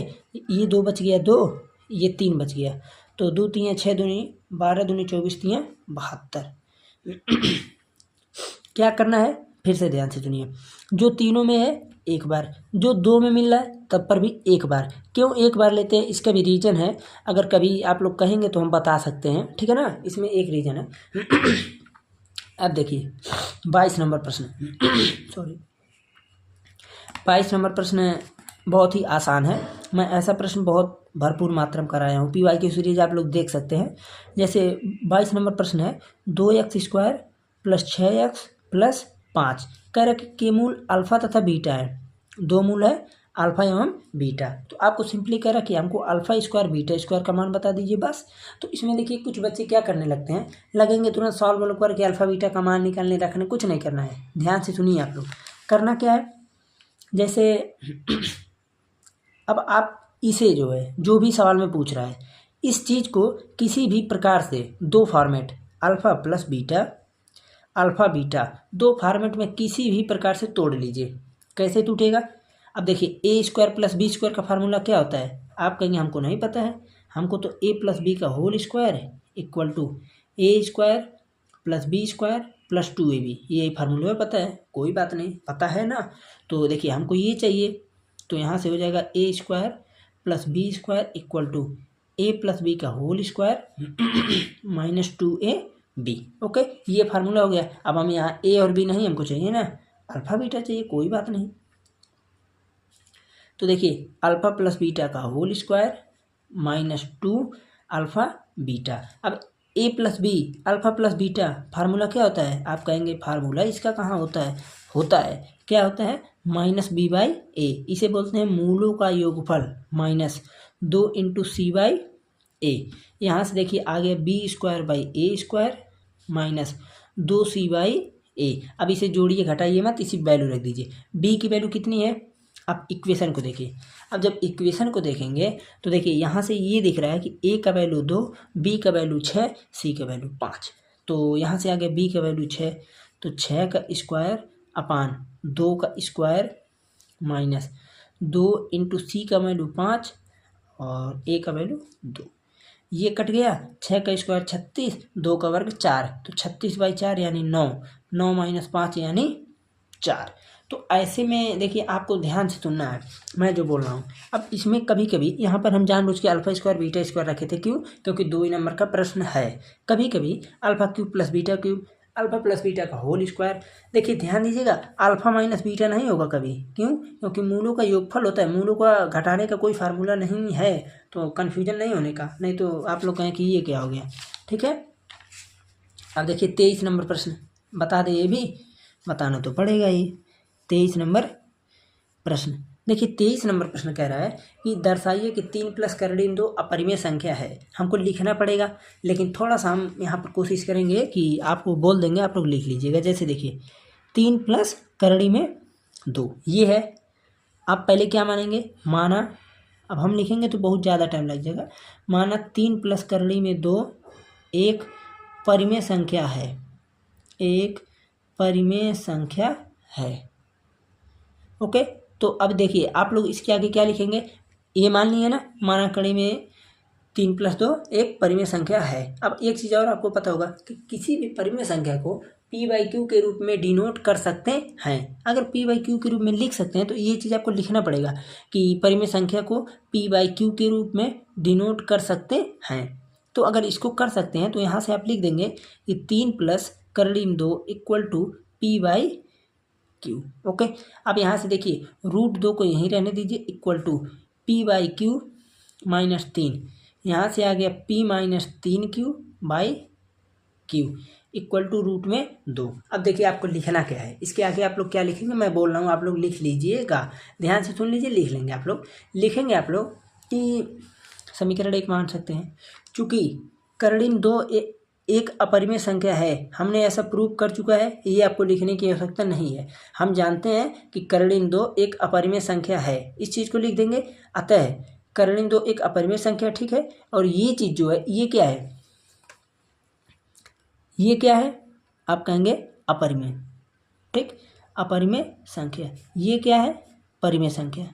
S1: ये 2 बच गया 2, ये 3 बच गया, तो 2 × 3 = 6, 2 × 12, 2 × 24, 3 = 72। क्या करना है, फिर से ध्यान से सुनिए। जो तीनों में है एक बार, जो 2 में मिल रहा है तब पर भी एक बार। क्यों एक बार लेते हैं, इसका भी रीज़न है, अगर कभी आप लोग कहेंगे तो हम बता सकते हैं, ठीक है ना, इसमें एक रीज़न है। अब देखिए 22 नंबर प्रश्न सॉरी 22 नंबर प्रश्न बहुत ही आसान है। मैं ऐसा प्रश्न बहुत भरपूर मात्रा में कराया हूँ, PYQ सीरीज आप लोग देख सकते हैं। जैसे 22 नंबर प्रश्न है, 2x² + 6x + 5 कह रहा के मूल अल्फ़ा तथा बीटा है। 2 मूल है अल्फ़ा एवं बीटा, तो आपको सिंपली कह रहा कि हमको α² β² का मान बता दीजिए बस। तो इसमें देखिए कुछ बच्चे क्या करने लगते हैं, लगेंगे तुरंत सॉल्व करके अल्फ़ा बीटा का मान निकालने रखने, कुछ नहीं करना है। ध्यान से सुनिए आप लोग, करना क्या है, जैसे अब आप इसे जो है जो भी सवाल में पूछ रहा है, इस चीज़ को किसी भी प्रकार से 2 format alpha + beta, alpha beta 2 format में किसी भी प्रकार से तोड़ लीजिए। कैसे टूटेगा, अब देखिए a² + b² का फार्मूला क्या होता है, आप कहेंगे हमको नहीं पता है, हमको तो a + b का whole square = a² + b² + 2ab, ये फार्मूला में पता है, कोई बात नहीं, पता है ना। तो देखिए हमको ये चाहिए, तो यहाँ से हो जाएगा a² plus B square equal to A plus B का whole square minus 2ab। Okay, ये फार्मूला हो गया। अब हम यहाँ ए और बी नहीं, हमको चाहिए ना अल्फा बीटा चाहिए, कोई बात नहीं। तो देखिए अल्फा प्लस बीटा का whole square minus 2 alpha beta. अब A plus B alpha plus beta formula क्या होता है? आप कहेंगे फार्मूला इसका कहाँ होता है? होता है, क्या होता है? Minus B by A. इसे बोलते हैं मूलों का योगफल minus 2 into C by A. यहाँ से देखिए आ गया B square by A square minus 2c by A. अब इसे जोड़िए, घटाइए मत, इसी वैल्यू रख दीजिए। बी की वैल्यू कितनी है? आप इक्वेशन को देखिए। अब जब इक्वेशन को देखेंगे तो देखिए यहाँ से ये दिख रहा है कि ए का वैल्यू 2, बी का वैल्यू 6, सी का वैल्यू 5। तो यहाँ से आ गया बी का वैल्यू 6, तो 6 का स्क्वायर अपान 2 का स्क्वायर माइनस 2 इंटू सी का वैल्यू 5 और ए का वैल्यू 2। ये कट गया, 6 का स्क्वायर 36, 2 का वर्ग 4, तो 36 बाई 4 यानी 9, 9 माइनस 5 यानी 4। तो ऐसे में देखिए आपको ध्यान से सुनना है मैं जो बोल रहा हूँ। अब इसमें कभी कभी यहाँ पर हम जानबूझ के अल्फा स्क्वायर बीटा स्क्वायर रखे थे, क्यों? क्योंकि 2 ही नंबर का प्रश्न है। कभी कभी alpha cube plus beta cube, alpha plus beta का होल स्क्वायर। देखिए ध्यान दीजिएगा, अल्फा माइनस बीटा नहीं होगा कभी, क्यों? क्योंकि मूलों का योगफल होता है, मूलों का घटाने का कोई फार्मूला नहीं है, तो कन्फ्यूजन नहीं होने का, नहीं तो आप लोग कहें कि ये क्या हो गया। ठीक है, अब देखिए 23 नंबर प्रश्न, बता दें, ये भी बताना तो पड़ेगा ही। 23 नंबर प्रश्न देखिए, 23 नंबर प्रश्न कह रहा है कि दर्शाइए कि 3 प्लस करीब 2 अपरिमेय संख्या है। हमको लिखना पड़ेगा, लेकिन थोड़ा सा हम यहाँ पर कोशिश करेंगे कि आपको बोल देंगे, आप लोग लिख लीजिएगा। जैसे देखिए 3 प्लस करीब 2 ये है। आप पहले क्या मानेंगे? माना, अब हम लिखेंगे तो बहुत ज़्यादा टाइम लग जाएगा। माना 3 प्लस करीब 2 एक परिमेय संख्या है, एक परिमेय संख्या है। ओके, तो अब देखिए आप लोग इसके आगे क्या लिखेंगे? ये मान लिए ना, माना कड़ी में 3 प्लस 2 एक परिमेय संख्या है। अब एक चीज़ और आपको पता होगा कि किसी भी परिमेय संख्या को पी बाई क्यू के रूप में डिनोट कर सकते हैं। अगर पी बाई क्यू के रूप में लिख सकते हैं तो ये चीज़ आपको लिखना पड़ेगा कि परिमेय संख्या को पी बाई क्यू के रूप में डिनोट कर सकते हैं। तो अगर इसको कर सकते हैं तो यहाँ से आप लिख देंगे कि 3 प्लस करीब 2 equal to P by Q. Okay, अब यहाँ से देखिए √2 को यहीं रहने दीजिए, equal to P by Q minus 3, यहाँ से आ गया p minus 3q by Q equal to √2। अब देखिए आपको लिखना क्या है, इसके आगे आप लोग क्या लिखेंगे मैं बोल रहा हूँ, आप लोग लिख लीजिएगा, ध्यान से सुन लीजिए। लिख लेंगे आप लोग, लिखेंगे आप लोग कि समीकरण 1 मान सकते हैं, चूँकि करीब 2 एक अपरिमेय संख्या है, हमने ऐसा प्रूव कर चुका है, ये आपको लिखने की आवश्यकता नहीं है। हम जानते हैं कि करीब 2 एक अपरिमेय संख्या है, इस चीज़ को लिख देंगे। अतः करीब 2 एक अपरिमेय संख्या, ठीक है। और ये चीज़ जो है ये क्या है? ये क्या है? आप कहेंगे अपरिमेय, ठीक, अपरिमेय संख्या। ये क्या है? परिमेय संख्या।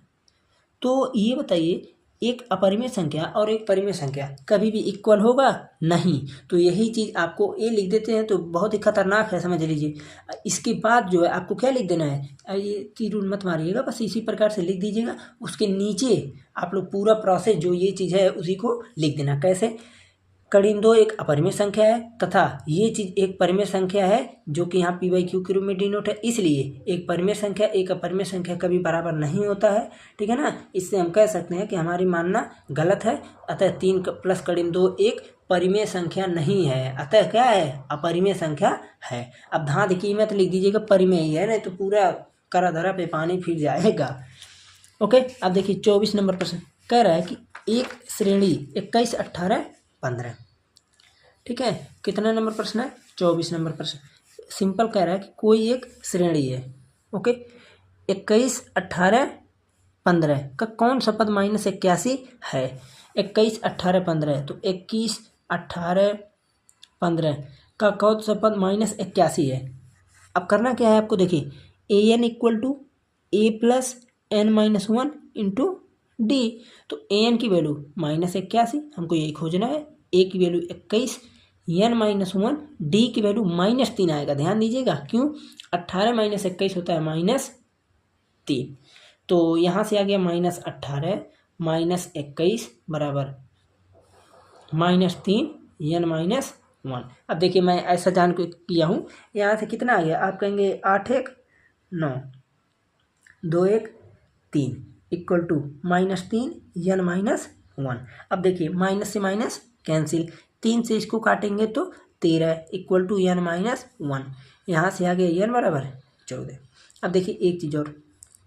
S1: तो ये बताइए, एक अपरिमेय संख्या और एक परिमेय संख्या कभी भी इक्वल होगा? नहीं। तो यही चीज़ आपको ये लिख देते हैं तो बहुत ही खतरनाक है, समझ लीजिए। इसके बाद जो है आपको क्या लिख देना है, ये तीर मत मारिएगा, बस इसी प्रकार से लिख दीजिएगा। उसके नीचे आप लोग पूरा प्रोसेस जो ये चीज़ है उसी को लिख देना। कैसे? करीब 2 एक अपरिमेय संख्या है तथा ये चीज़ एक परिमेय संख्या है जो कि यहाँ पी बाई क्यू के रूप में डिनोट है, इसलिए एक परिमेय संख्या एक अपरिमेय संख्या कभी बराबर नहीं होता है, ठीक है ना। इससे हम कह सकते हैं कि हमारी मानना गलत है। अतः 3 प्लस करीब 2 एक परिमेय संख्या नहीं है, अतः क्या है? अपरिमेय संख्या है। अब ध्यान की कीमत लिख दीजिएगा, परिमेय ही है, नहीं तो पूरा करा धरा पे पानी फिर जाएगा। ओके, अब देखिए 24 नंबर प्रश्न कह रहा है कि एक श्रेणी 21, 18, 15, ठीक है। कितना नंबर प्रश्न है? 24 नंबर प्रश्न। सिंपल कह रहा है कि कोई एक श्रेणी है, ओके, 21, 18, 15 का कौन सा पद -81 है? 21, 18, 15 है, तो 21, 18, 15 का कौन सा पद -81 है? अब करना क्या है आपको? देखिए an equal to a plus n-1 into D. तो an की वैल्यू -81, हमको यही खोजना है। a की वैल्यू 21, n-1, d की वैल्यू -3 आएगा। ध्यान दीजिएगा, क्यों? 18 - 21 होता है -3। तो यहाँ से आ गया -18 -21 बराबर -3 n-1। अब देखिए मैं ऐसा जान के किया हूँ, यहाँ से कितना आ गया, आप कहेंगे 8 1 9 2 1 3 इक्वल टू -3 n-1। अब देखिए माइनस से माइनस कैंसिल, 3 से इसको काटेंगे तो 13 इक्वल टू n-1। यहाँ से आ गया n बराबर 14। अब देखिए एक चीज़ और,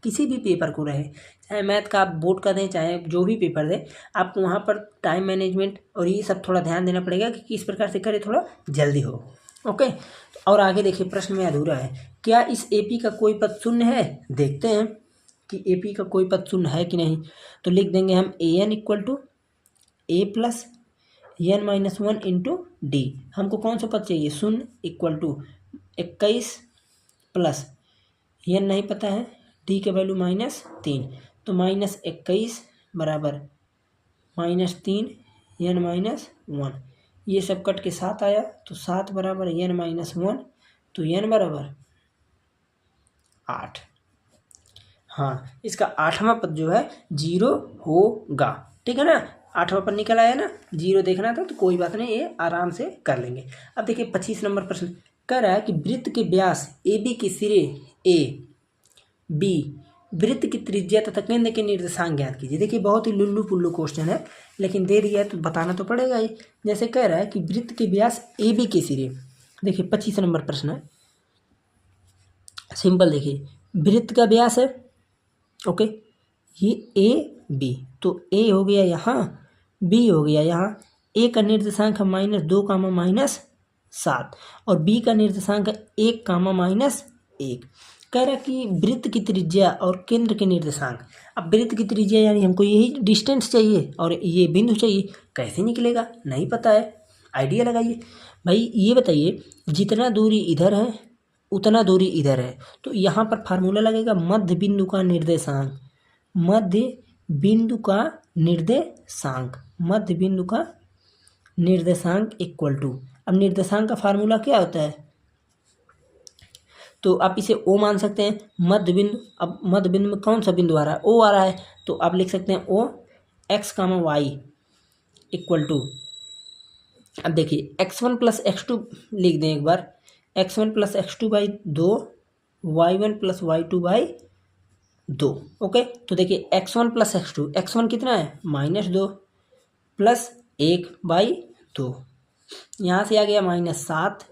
S1: किसी भी पेपर को रहे, चाहे मैथ का आप बोर्ड का दें चाहे जो भी पेपर दें, आपको वहाँ पर टाइम मैनेजमेंट और ये सब थोड़ा ध्यान देना पड़ेगा कि किस प्रकार से करें, थोड़ा जल्दी हो। ओके, और आगे देखिए प्रश्न में अधूरा है, क्या इस एपी का कोई पद शून्य है। देखते हैं कि एपी का कोई पद शून्य है कि नहीं। तो लिख देंगे हम an equal to a plus n-1 into D. हमको कौन सा पद चाहिए, शून्य इक्वल टू 21 प्लस n नहीं पता है, डी के वैल्यू -3, तो -21 बराबर -3 n-1। ये सब कट के 7 आया, तो 7 बराबर n-1, तो n बराबर 8। हाँ, इसका 8वां पद जो है 0 होगा। ठीक है ना, 8वां पद निकल आया ना, 0 देखना था तो कोई बात नहीं, ये आराम से कर लेंगे। अब देखिए 25 नंबर प्रश्न कह रहा है कि वृत्त के व्यास ए बी के सिरे ए बी, वृत्त की त्रिज्या तथा केंद्र के निर्देशांक ज्ञात कीजिए। देखिए बहुत ही लुल्लू पुल्लू क्वेश्चन है, लेकिन दे दिया है तो बताना तो पड़ेगा ही। जैसे कह रहा है कि वृत्त के व्यास ए बी के सिरे, देखिए 25 नंबर प्रश्न है, सिंपल। देखिए वृत्त का व्यास है, ओके, ये ए बी, तो ए हो गया यहाँ, बी हो गया यहाँ। ए का निर्देशांक है -2 -7 और बी का निर्देशांक है 1 -1। कह रहा कि वृत्त की त्रिज्या और केंद्र के निर्देशांक। अब वृत्त की त्रिज्या यानी हमको यही डिस्टेंस चाहिए और ये बिंदु चाहिए, कैसे निकलेगा नहीं पता है, आइडिया लगाइए। भाई ये बताइए, जितना दूरी इधर है उतना दूरी इधर है, तो यहाँ पर फार्मूला लगेगा मध्य बिंदु का निर्देशांक, मध्य बिंदु का निर्देशांक, मध्य बिंदु का निर्देशांक इक्वल टू, अब निर्देशांक का फार्मूला क्या होता है, तो आप इसे ओ मान सकते हैं मध्य बिंदु। अब मध्य बिंदु में कौन सा बिंदु आ रहा है, ओ आ रहा है, तो आप लिख सकते हैं ओ x, y इक्वल टू, अब देखिए x1 + x2 लिख दें एक बार, x1 + x2 by 2, y1 + y2/2। Okay, तो देखिए x1 + x2, x1 कितना है -2 प्लस 1/2, यहाँ से आ गया -7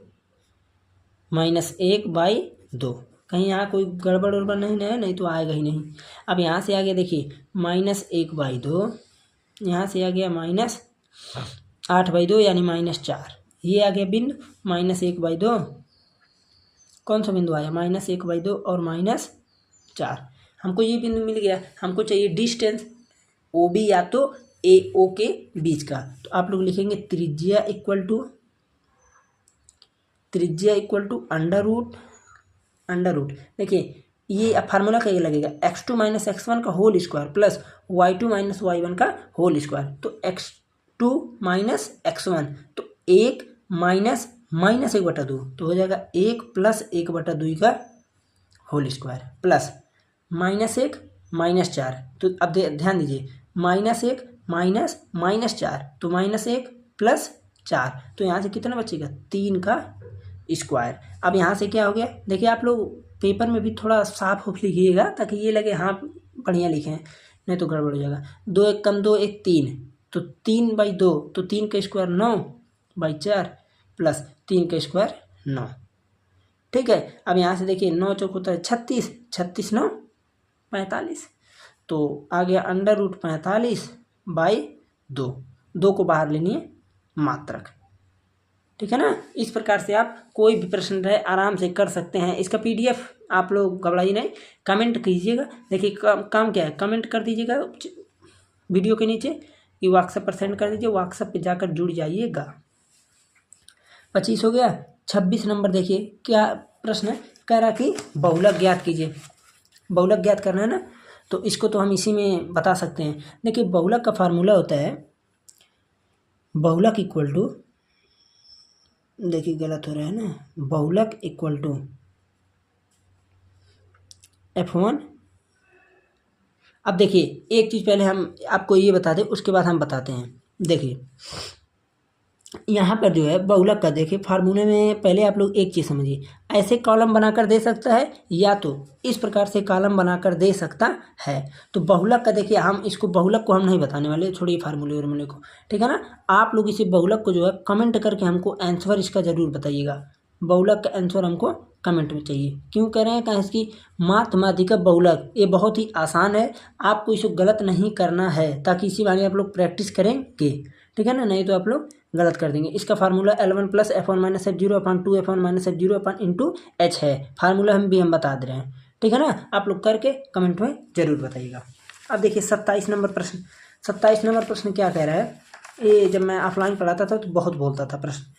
S1: -1/2। कहीं यहाँ कोई गड़बड़ उड़बड़ नहीं है, नहीं तो आएगा ही नहीं। अब यहाँ से आ गया देखिए -1/2, यहाँ से आ गया -8/2 यानी -4। ये आ गया बिंदु -1/2, कौन सा बिंदु आया -1/2 और -4। हमको ये बिंदु मिल गया। हमको चाहिए डिस्टेंस ओ बी या तो ए ओ के बीच का, तो आप लोग लिखेंगे त्रिज्या इक्वल टू अंडर रूट। देखिए ये फार्मूला क्या लगेगा, x2 - x1 का whole square plus y2 - y1 का होल स्क्वायर, तो x2 - x1, तो 1 -1/2, तो हो जाएगा 1 + 1/2 का होल स्क्वायर प्लस -1 -4। तो अब ध्यान दीजिए -1 -4, तो -1 + 4, तो यहाँ से कितना बचेगा 3 का स्क्वायर। अब यहाँ से क्या हो गया, देखिए आप लोग पेपर में भी थोड़ा साफ लिखिएगा ताकि ये लगे हाँ बढ़िया लिखे हैं, नहीं तो गड़बड़ हो जाएगा। 2 1 कम 2 1 3, तो 3/2, तो 3 का स्क्वायर 9/4 प्लस 3 का स्क्वायर 9। ठीक है, अब यहाँ से देखिए 9 चौक होता है 36, 36 9 45, तो आ गया √45/2। 2 को बाहर लेनी है मात्रक। ठीक है ना, इस प्रकार से आप कोई भी प्रश्न रहे आराम से कर सकते हैं। इसका PDF आप लोग घबराइए नहीं, कमेंट कीजिएगा। देखिए काम क्या है, कमेंट कर दीजिएगा वीडियो के नीचे कि व्हाट्सएप पर सेंड कर दीजिए, व्हाट्सएप पे जाकर जुड़ जाइएगा। 25 हो गया। 26 नंबर देखिए क्या प्रश्न है, कह रहा कि बहुलक ज्ञात कीजिए। बहुलक ज्ञात करना है ना, तो इसको तो हम इसी में बता सकते हैं। देखिए बहुलक का फार्मूला होता है, बहुलक इक्वल टू, देखिए गलत हो रहा है ना, बहुलक इक्वल टू F1 अब देखिए एक चीज़ पहले हम आपको ये बता दें, उसके बाद हम बताते हैं। देखिए यहाँ पर जो है बहुलक का देखिए फार्मूले में पहले आप लोग एक चीज़ समझिए, ऐसे कॉलम बनाकर दे सकता है या तो इस प्रकार से कॉलम बनाकर दे सकता है। तो बहुलक का देखिए हम इसको बहुलक को हम नहीं बताने वाले, छोड़िए फार्मूले वार्मूले को, ठीक है ना। आप लोग इसे बहुलक को जो है कमेंट करके हमको आंसर इसका ज़रूर बताइएगा। बहुलक का आंसर हमको कमेंट में चाहिए। क्यों कह रहे हैं, कहें इसकी माध्यमाधिका बहुलक ये बहुत ही आसान है, आपको इसे गलत नहीं करना है ताकि इसी बारे आप लोग प्रैक्टिस करेंगे, ठीक है ना, नहीं तो आप लोग गलत कर देंगे। इसका formula L1 plus F1 minus F0 upon 2 F1 minus F0 upon into H है। फार्मूला हम बता दे रहे हैं, ठीक है ना। आप लोग करके कमेंट में जरूर बताइएगा। अब देखिए 27 नंबर प्रश्न। 27 नंबर प्रश्न क्या कह रहा है, ये जब मैं ऑफलाइन पढ़ाता था तो बहुत बोलता था प्रश्न।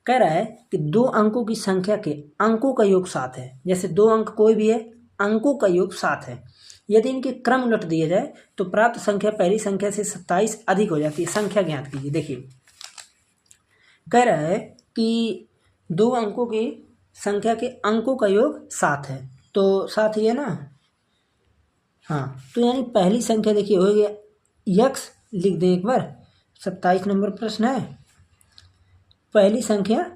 S1: कह रहा है कि 2 अंकों की संख्या के अंकों का योग 7 है। जैसे 2 अंक कोई भी है, अंकों का योग 7 है। यदि इनके क्रम उलट दिए जाए तो प्राप्त संख्या पहली संख्या से 27 अधिक हो जाती है। संख्या ज्ञात कीजिए। देखिए कह रहा है कि 2 अंकों की संख्या के अंकों का योग 7 है, तो 7 ही है ना। हाँ, तो यानी पहली संख्या देखिए हो गया यक्स, लिख दें एक बार। 27 नंबर प्रश्न है, पहली संख्या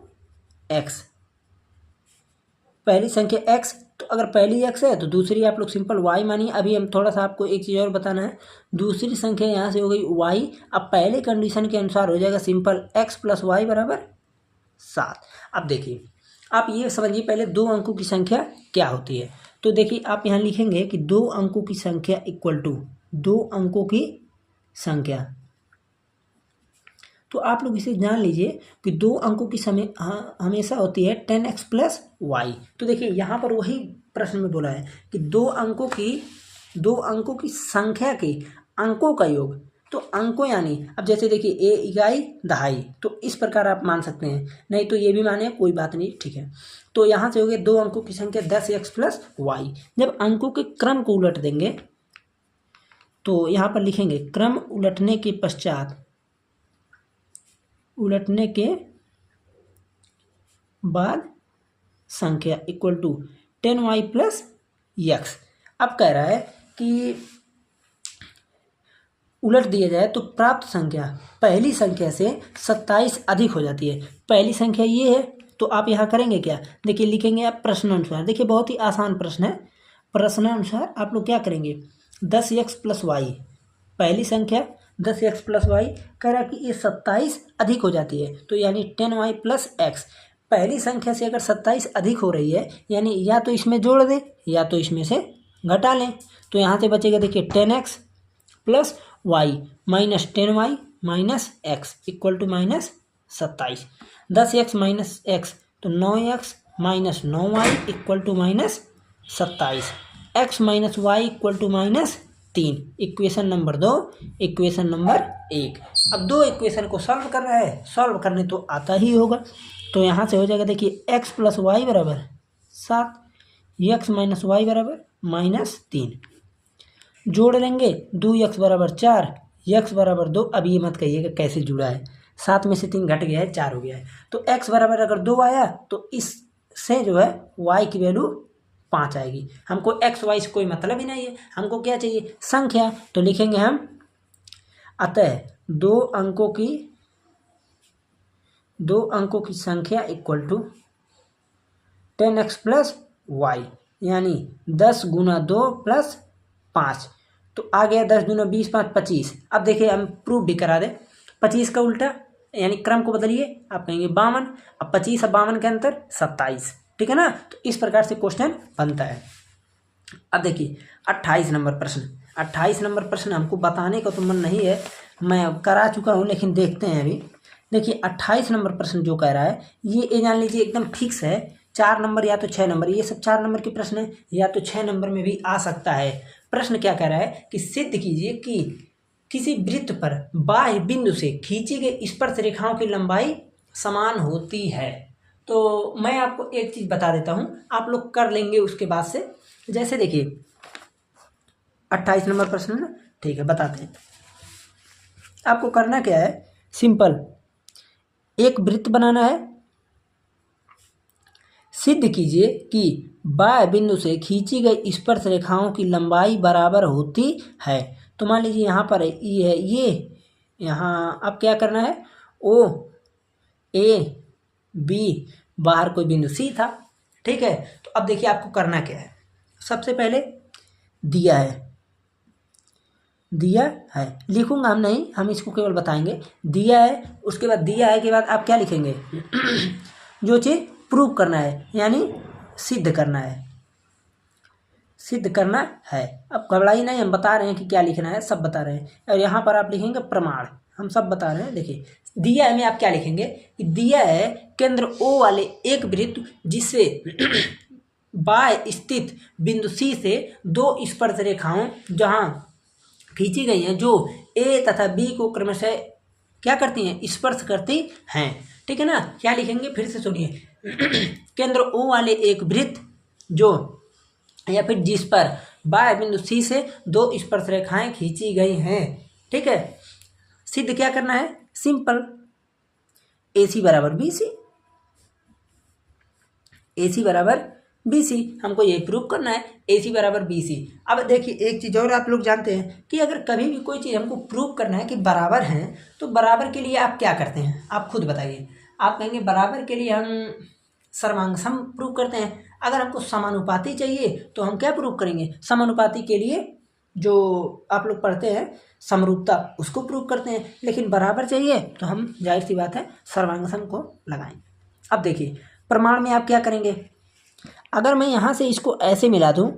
S1: एक्स, पहली संख्या एक्स। तो अगर पहली एक्स है तो दूसरी आप लोग सिंपल वाई मानिए। अभी हम थोड़ा सा आपको एक चीज़ और बताना है, दूसरी संख्या यहाँ से हो गई वाई। अब पहले कंडीशन के अनुसार हो जाएगा सिंपल एक्स प्लस वाई बराबर 7। अब देखिए आप ये समझिए पहले 2 अंकों की संख्या क्या होती है। तो देखिए आप यहाँ लिखेंगे कि 2 अंकों की संख्या इक्वल टू 2 अंकों की संख्या। तो आप लोग इसे जान लीजिए कि 2 अंकों की समय हमेशा होती है 10x प्लस वाई। तो देखिए यहाँ पर वही प्रश्न में बोला है कि 2 अंकों की संख्या के अंकों का योग। तो अंकों यानी अब जैसे देखिए ए इकाई दहाई, तो इस प्रकार आप मान सकते हैं, नहीं तो ये भी माने कोई बात नहीं, ठीक है। तो यहाँ से हो गए 2 अंकों की संख्या 10x प्लस वाई। जब अंकों के क्रम को उलट देंगे तो यहाँ पर लिखेंगे क्रम उलटने के पश्चात, उलटने के बाद संख्या equal to 10y plus x. अब कह रहा है कि उलट दिया जाए तो प्राप्त संख्या पहली संख्या से 27 अधिक हो जाती है। पहली संख्या ये है, तो आप यहाँ करेंगे क्या, देखिए लिखेंगे आप प्रश्नानुसार। देखिए बहुत ही आसान प्रश्न है। प्रश्नानुसार आप लोग क्या करेंगे, 10x प्लस वाई, पहली संख्या 10x प्लस वाई, कह रहा कि ये 27 अधिक हो जाती है, तो यानी 10y प्लस एक्स। पहली संख्या से अगर 27 अधिक हो रही है यानी या तो इसमें जोड़ दें या तो इसमें से घटा लें। तो यहाँ से बचेगा देखिए 10x plus Y minus 10y minus X equal to minus 27। 10x minus X तो 9x minus 9y equal to minus 27। x minus Y equal to minus 3। Equation number 2, equation number 1। अब 2 इक्वेशन को सॉल्व कर रहा है, solve करने तो आता ही होगा। तो यहाँ से हो जाएगा देखिए x प्लस वाई बराबर 7, x माइनस वाई बराबर माइनस 3। जोड़ लेंगे 2x बराबर 4, x बराबर 2। अब ये मत कहिएगा कैसे जुड़ा है, 7 में से 3 घट गया है 4 हो गया है। तो x बराबर अगर 2 आया तो इससे जो है y की वैल्यू 5 आएगी। हमको x y से कोई मतलब ही नहीं है, हमको क्या चाहिए, संख्या। तो लिखेंगे हम अतः 2 अंकों की संख्या equal to 10x plus Y, यानी 10 गुना 2 प्लस 5। तो आ गया 10 दूना 20, 5 25। अब देखिए हम प्रूफ भी करा दें। 25 का उल्टा यानी क्रम को बदलिए, आप कहेंगे 52। अब 25 और 52 के अंतर 27, ठीक है ना। तो इस प्रकार से क्वेश्चन बनता है। अब देखिए 28 नंबर प्रश्न। 28 नंबर प्रश्न हमको बताने का तो मन नहीं है, मैं करा चुका हूँ, लेकिन देखते हैं अभी। देखिए 28 नंबर प्रश्न जो कह रहा है ये जान लीजिए एकदम फिक्स है। 4 नंबर या तो 6 नंबर, ये सब 4 नंबर के प्रश्न है, या तो 6 नंबर में भी आ सकता है। प्रश्न क्या कह रहा है कि सिद्ध कीजिए कि किसी वृत्त पर बाह्य बिंदु से खींची गई स्पर्श रेखाओं की लंबाई समान होती है। तो मैं आपको एक चीज़ बता देता हूँ, आप लोग कर लेंगे उसके बाद से। जैसे देखिए 28 नंबर प्रश्न ना, ठीक है बताते हैं। आपको करना क्या है, सिंपल एक वृत्त बनाना है, सिद्ध कीजिए कि बाह्य बिंदु से खींची गई स्पर्श रेखाओं की लंबाई बराबर होती है। तो मान लीजिए यहाँ पर ये है, ये यहाँ अब क्या करना है, ओ ए बी, बाहर कोई बिंदु सी था, ठीक है। तो अब देखिए आपको करना क्या है, सबसे पहले दिया है, दिया है लिखूंगा हम नहीं, हम इसको केवल बताएंगे। दिया है, उसके बाद दिया है के बाद आप क्या लिखेंगे जो चीज़ प्रूव करना है, यानी सिद्ध करना है, सिद्ध करना है। अब घबराइए नहीं, हम बता रहे हैं कि क्या लिखना है, सब बता रहे हैं। और यहाँ पर आप लिखेंगे प्रमाण, हम सब बता रहे हैं। देखिए दिया है में आप क्या लिखेंगे कि दिया है केंद्र O वाले एक वृत्त जिससे बाह्य स्थित बिंदु C से दो स्पर्श रेखाओं जहाँ खींची गई हैं जो A तथा B को क्रमशः क्या करती हैं, स्पर्श करती हैं, ठीक है ना। क्या लिखेंगे फिर से सुनिए केंद्र O वाले एक वृत्त जो या फिर जिस पर बाह्य बिंदु C से दो स्पर्श रेखाएं खींची गई हैं, ठीक है। सिद्ध क्या करना है, सिंपल, AC बराबर BC, AC बराबर BC, हमको ये प्रूव करना है, AC बराबर BC। अब देखिए एक चीज़ और आप लोग जानते हैं कि अगर कभी भी कोई चीज़ हमको प्रूव करना है कि बराबर हैं, तो बराबर के लिए आप क्या करते हैं, आप खुद बताइए। आप कहेंगे बराबर के लिए हम सर्वांगसम प्रूव करते हैं। अगर हमको समानुपाती चाहिए तो हम क्या प्रूव करेंगे, समानुपाती के लिए जो आप लोग पढ़ते हैं समरूपता, उसको प्रूव करते हैं। लेकिन बराबर चाहिए तो हम जाहिर सी बात है सर्वांगसम को लगाएंगे। अब देखिए प्रमाण में आप क्या करेंगे, अगर मैं यहाँ से इसको ऐसे मिला दूँ,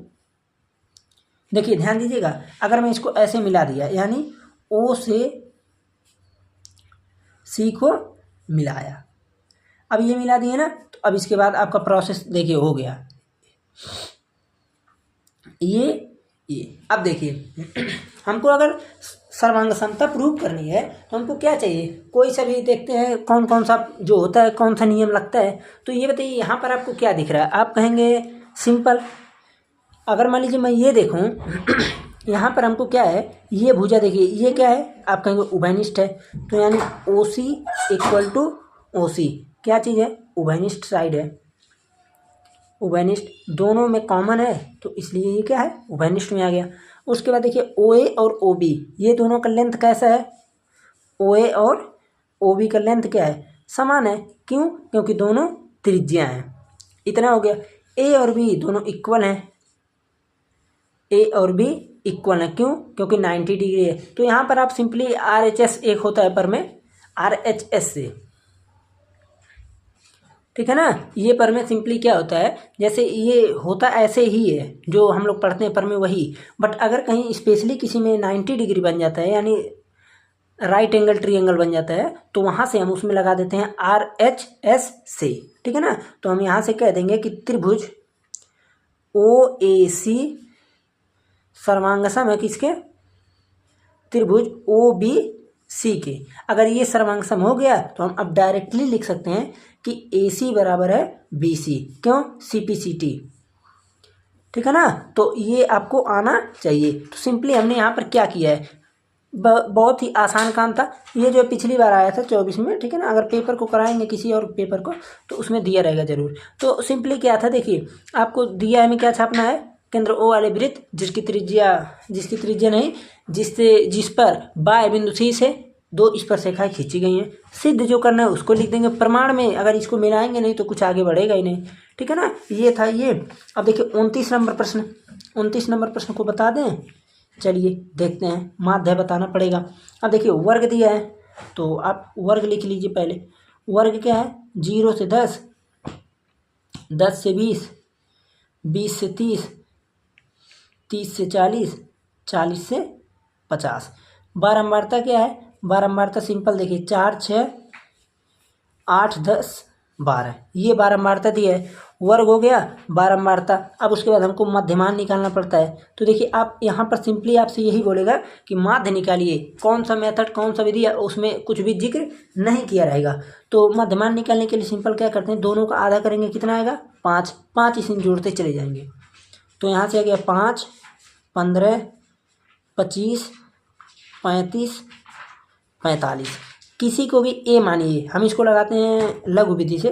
S1: देखिए ध्यान दीजिएगा, अगर मैं इसको ऐसे मिला दिया यानी O से C को मिलाया, अब ये मिला दिए ना, तो अब इसके बाद आपका प्रोसेस देखिए हो गया ये। अब देखिए हमको अगर सर्वांग समता प्रूव करनी है तो हमको क्या चाहिए, कोई सा भी देखते हैं कौन कौन सा जो होता है, कौन सा नियम लगता है। तो ये बताइए यहाँ पर आपको क्या दिख रहा है, आप कहेंगे सिंपल। अगर मान लीजिए मैं ये देखूँ यहाँ पर हमको क्या है, ये भुजा देखिए ये क्या है, आप कहेंगे उभयनिष्ठ है, तो यानी OC इक्वल टू OC क्या चीज़ है, उभयनिष्ठ साइड है, उभयनिष्ठ दोनों में कॉमन है, तो इसलिए ये क्या है, उभयनिष्ठ में आ गया। उसके बाद देखिए OA और OB ये दोनों का लेंथ कैसा है, OA और OB का लेंथ क्या है, समान है। क्यों, क्योंकि दोनों त्रिज्या हैं। इतना हो गया। A और B दोनों इक्वल हैं, A और B इक्वल है, क्यों, क्योंकि 90 डिग्री है। तो यहाँ पर आप सिंपली RHS एक होता है पर में RHS से, ठीक है ना। ये पर में सिंपली क्या होता है, जैसे ये होता ऐसे ही है जो हम लोग पढ़ते हैं पर में वही, बट अगर कहीं स्पेशली किसी में 90 डिग्री बन जाता है यानी राइट एंगल ट्रायंगल बन जाता है, तो वहाँ से हम उसमें लगा देते हैं RHS से, ठीक है ना। तो हम यहाँ से कह देंगे कि त्रिभुज OAC सर्वांगसम है किसके, त्रिभुज OBC के। अगर ये सर्वांगसम हो गया तो हम अब डायरेक्टली लिख सकते हैं कि AC बराबर है BC, क्यों, CPCT, ठीक है ना। तो ये आपको आना चाहिए। तो सिंपली हमने यहाँ पर क्या किया है, बहुत ही आसान काम था। ये जो पिछली बार आया था 24 में, ठीक है ना। अगर पेपर को कराएंगे किसी और पेपर को तो उसमें दिया रहेगा ज़रूर। तो सिंपली क्या था, देखिए आपको दिया है में क्या छापना है, केंद्र O वाले वृत्त जिसकी त्रिज्या नहीं, जिस पर बाह्य बिंदु C से दो स्पर्श रेखाएं खींची गई हैं। सिद्ध जो करना है उसको लिख देंगे प्रमाण में, अगर इसको मिलाएंगे नहीं तो कुछ आगे बढ़ेगा ही नहीं, ठीक है ना। ये था ये। अब देखिए 29 नंबर प्रश्न, 29 नंबर प्रश्न को बता दें, चलिए देखते हैं, माध्य बताना पड़ेगा। अब देखिए वर्ग दिया है तो आप वर्ग लिख लीजिए पहले। वर्ग क्या है, 0 से 10, 10 से 20, 20 से 30, 30 से 40, 40 से 50। बारंबारता क्या है, बारंबारता सिंपल देखिए 4, 6, 8, 10, 12, ये बारंबारता दी है। वर्ग हो गया बारंबारता। अब उसके बाद हमको मध्यमान निकालना पड़ता है। तो देखिए आप यहाँ पर सिंपली आपसे यही बोलेगा कि माध्य निकालिए, कौन सा मेथड कौन सा विधि है उसमें कुछ भी जिक्र नहीं किया रहेगा। तो मध्यमान निकालने के लिए सिंपल क्या करते हैं, दोनों का आधा करेंगे, कितना आएगा 5, 5 इसमें जोड़ते चले जाएंगे। तो यहाँ से आ गया 5, 15, 25, 35, 45। किसी को भी A मानिए, हम इसको लगाते हैं लघु विधि से,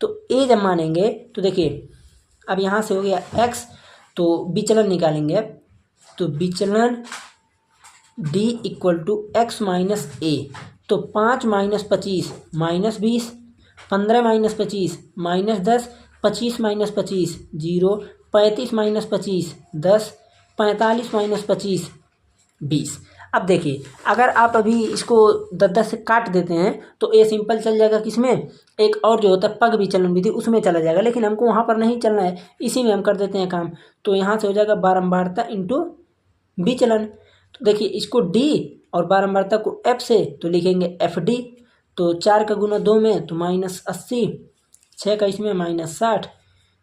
S1: तो ए जब मानेंगे तो देखिए अब यहाँ से हो गया x, तो विचलन निकालेंगे अब, तो विचलन d equal to X minus A. तो 5 minus 25 minus 20, 15 minus 25 minus 10, 25 minus 25 0, 35 minus 25 10, 45 minus 25 20। अब देखिए अगर आप अभी इसको 10 से काट देते हैं तो ए सिंपल चल जाएगा किसमें, एक और जो होता है पग विचलन विधि उसमें चला जाएगा, लेकिन हमको वहाँ पर नहीं चलना है, इसी में हम कर देते हैं काम। तो यहाँ से हो जाएगा बारंबारता इंटू विचलन। तो देखिए इसको डी और बारंबारता को एफ से तो लिखेंगे एफ डी। तो 4 का गुना 2 में तो माइनस 80, 6 का इसमें माइनस 60,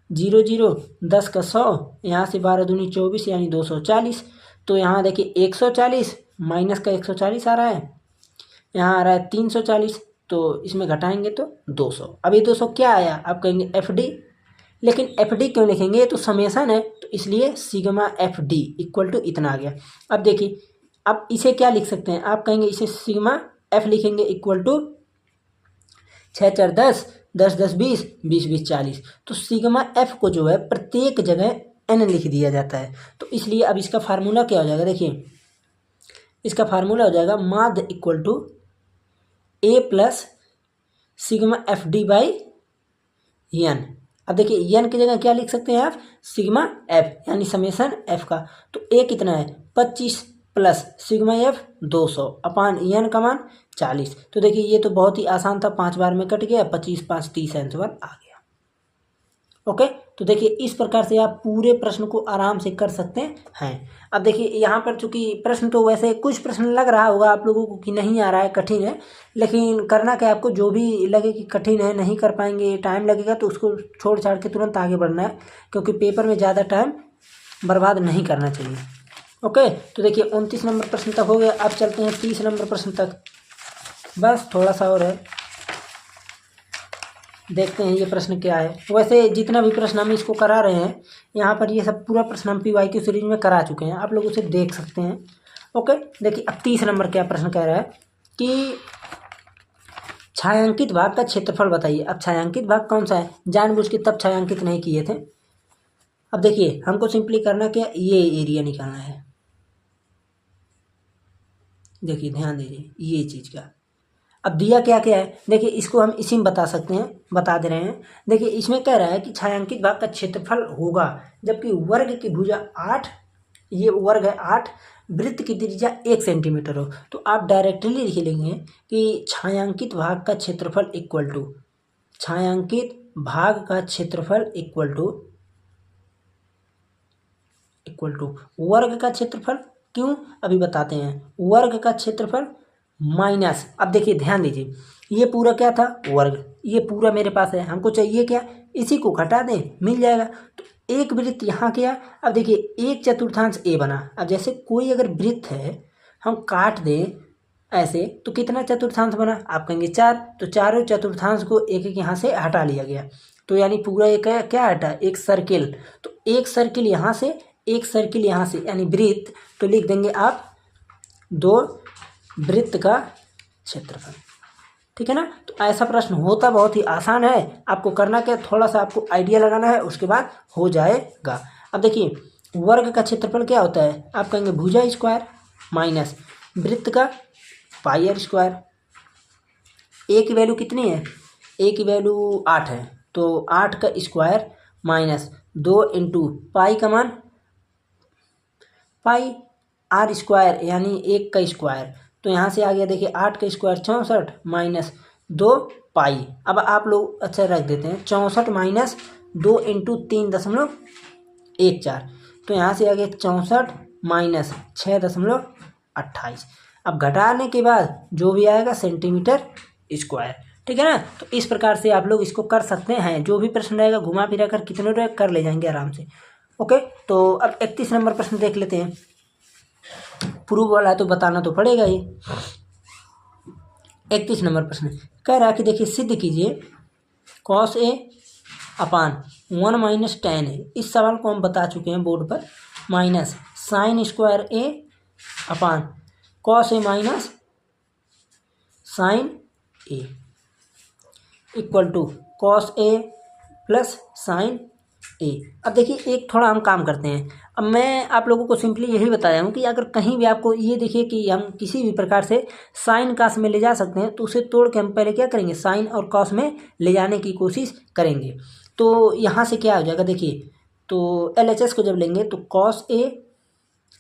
S1: 0 0, 10 का 100, यहाँ से 12 दूनी 24 यानी 240। तो यहाँ देखिए 140 माइनस का 140 आ रहा है, यहाँ आ रहा है 340, तो इसमें घटाएंगे तो 200। अब ये 200 क्या आया, आप कहेंगे एफ डी, लेकिन एफ डी क्यों लिखेंगे, ये तो समेसन है, तो इसलिए sigma F D equal to इतना आ गया। अब देखिए अब इसे क्या लिख सकते हैं, आप कहेंगे इसे सिग्मा एफ लिखेंगे इक्वल टू 6 4 10, 10 10 20, 20 20 40। तो सिग्मा एफ को जो है प्रत्येक जगह एन लिख दिया जाता है, तो इसलिए अब इसका फार्मूला क्या हो जाएगा, देखिए इसका फार्मूला हो जाएगा माध्य equal to A plus sigma F D by N. अब देखिए एन की जगह क्या लिख सकते हैं आप, सिग्मा एफ यानी समेसन एफ का। तो ए कितना है 25 प्लस सिग्मा एफ 200 अपान एन का मान 40। तो देखिए ये तो बहुत ही आसान था, 5 बार में कट गया, 25 5 30 आंसर आ गया। ओके, तो देखिए इस प्रकार से आप पूरे प्रश्न को आराम से कर सकते हैं। अब देखिए यहाँ पर चूंकि प्रश्न तो वैसे कुछ प्रश्न लग रहा होगा आप लोगों को कि नहीं आ रहा है, कठिन है, लेकिन करना क्या आपको, जो भी लगे कि कठिन है नहीं कर पाएंगे टाइम लगेगा तो उसको छोड़ छाड़ के तुरंत आगे बढ़ना है, क्योंकि पेपर में ज़्यादा टाइम बर्बाद नहीं करना चाहिए। ओके, तो देखिए 29 नंबर प्रश्न तक हो गया, अब चलते हैं 30 नंबर प्रश्न तक, बस थोड़ा सा और है, देखते हैं ये प्रश्न क्या है। वैसे जितना भी प्रश्न हम इसको करा रहे हैं यहाँ पर, ये सब पूरा प्रश्न हम PYQ सीरीज में करा चुके हैं, आप लोग उसे देख सकते हैं। ओके, देखिए अब 30 नंबर क्या प्रश्न कह रहा है कि छायांकित भाग का क्षेत्रफल बताइए। अब छायांकित भाग कौन सा है, जानबूझ के तब छायांकित नहीं किए थे। अब देखिए हमको सिंपली करना क्या, ये एरिया निकालना है, देखिए ध्यान दीजिए ये चीज़ का। अब दिया क्या क्या है, देखिए इसको हम इसी में बता सकते हैं, बता दे रहे हैं। देखिए इसमें कह रहा है कि छायांकित भाग का क्षेत्रफल होगा, जबकि वर्ग की भुजा 8, ये वर्ग है 8, वृत्त की त्रिज्या 1 सेंटीमीटर हो। तो आप डायरेक्टली लिख लेंगे कि छायांकित भाग का क्षेत्रफल इक्वल टू, छायांकित भाग का क्षेत्रफल इक्वल टू वर्ग का क्षेत्रफल। क्यों, अभी बताते हैं। वर्ग का क्षेत्रफल माइनस, अब देखिए ध्यान दीजिए ये पूरा क्या था वर्ग, ये पूरा मेरे पास है, हमको चाहिए क्या, इसी को घटा दें मिल जाएगा। तो एक वृत्त यहाँ किया, अब देखिए 1/4 ए बना। अब जैसे कोई अगर वृत्त है हम काट दें ऐसे तो कितना चतुर्थांश बना, आप कहेंगे 4, तो चारों चतुर्थांश को एक एक यहाँ से हटा लिया गया, तो यानी पूरा एक क्या हटा, एक सर्किल। तो एक सर्किल यहाँ से, एक सर्किल यहाँ से, यानी वृत्त, तो लिख देंगे आप 2 वृत्त का क्षेत्रफल। ठीक है ना, तो ऐसा प्रश्न होता बहुत ही आसान है, आपको करना क्या, थोड़ा सा आपको आइडिया लगाना है, उसके बाद हो जाएगा। अब देखिए वर्ग का क्षेत्रफल क्या होता है, आप कहेंगे भुजा स्क्वायर माइनस वृत्त का पाई आर स्क्वायर। ए की वैल्यू कितनी है, ए की वैल्यू 8 है, तो 8 का स्क्वायर माइनस 2 इंटू पाई का मान, पाई आर स्क्वायर यानी 1 का स्क्वायर। तो यहाँ से आ गया देखिए 8 का स्क्वायर 64 माइनस 2 पाई। अब आप लोग अच्छा रख देते हैं 64 माइनस 2 इंटू 3.14, तो यहाँ से आ गया 64 माइनस 6.28। अब घटाने के बाद जो भी आएगा सेंटीमीटर स्क्वायर। ठीक है ना, तो इस प्रकार से आप लोग इसको कर सकते हैं, जो भी प्रश्न रहेगा घुमा फिरा कर कितने रहे कर ले जाएंगे आराम से। ओके, तो अब 31 नंबर प्रश्न देख लेते हैं। प्रूव वाला है तो बताना तो पड़ेगा ही। 31 नंबर प्रश्न कह रहा है कि देखिए सिद्ध कीजिए cos A upon 1 minus tan A। इस सवाल को हम बता चुके हैं बोर्ड पर, minus sine square A upon cos A minus sine A equal to cos A plus sine A. अब देखिए एक थोड़ा हम काम करते हैं। अब मैं आप लोगों को सिंपली यही बताया हूँ कि अगर कहीं भी आपको ये देखिए कि हम किसी भी प्रकार से साइन कास में ले जा सकते हैं तो उसे तोड़ के हम पहले क्या करेंगे, साइन और कॉस में ले जाने की कोशिश करेंगे। तो यहाँ से क्या हो जाएगा देखिए, तो LHS को जब लेंगे तो कॉस ए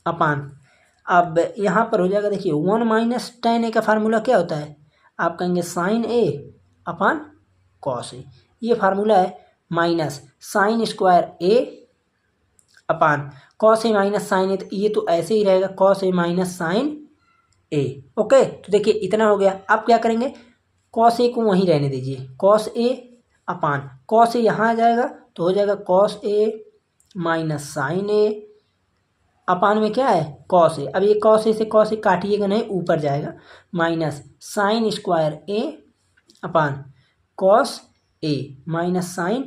S1: अपान, अब यहाँ पर हो जाएगा देखिए 1 माइनस tan a का फार्मूला क्या होता है, आप कहेंगे sign A upon cos A, ये फार्मूला है, minus sine square A upon cos A minus sign ए, तो ये तो ऐसे ही रहेगा cos A minus sign A. Okay, तो देखिए इतना हो गया। अब क्या करेंगे, कॉस ए को वहीं रहने दीजिए, cos A upon cos A यहाँ आ जाएगा तो हो जाएगा कॉस ए माइनस साइन ए अपान में क्या है कॉस ए। अब ये कॉस ए से कॉस ए काटिएगा नहीं, ऊपर जाएगा, minus sine square A upon cos A minus sign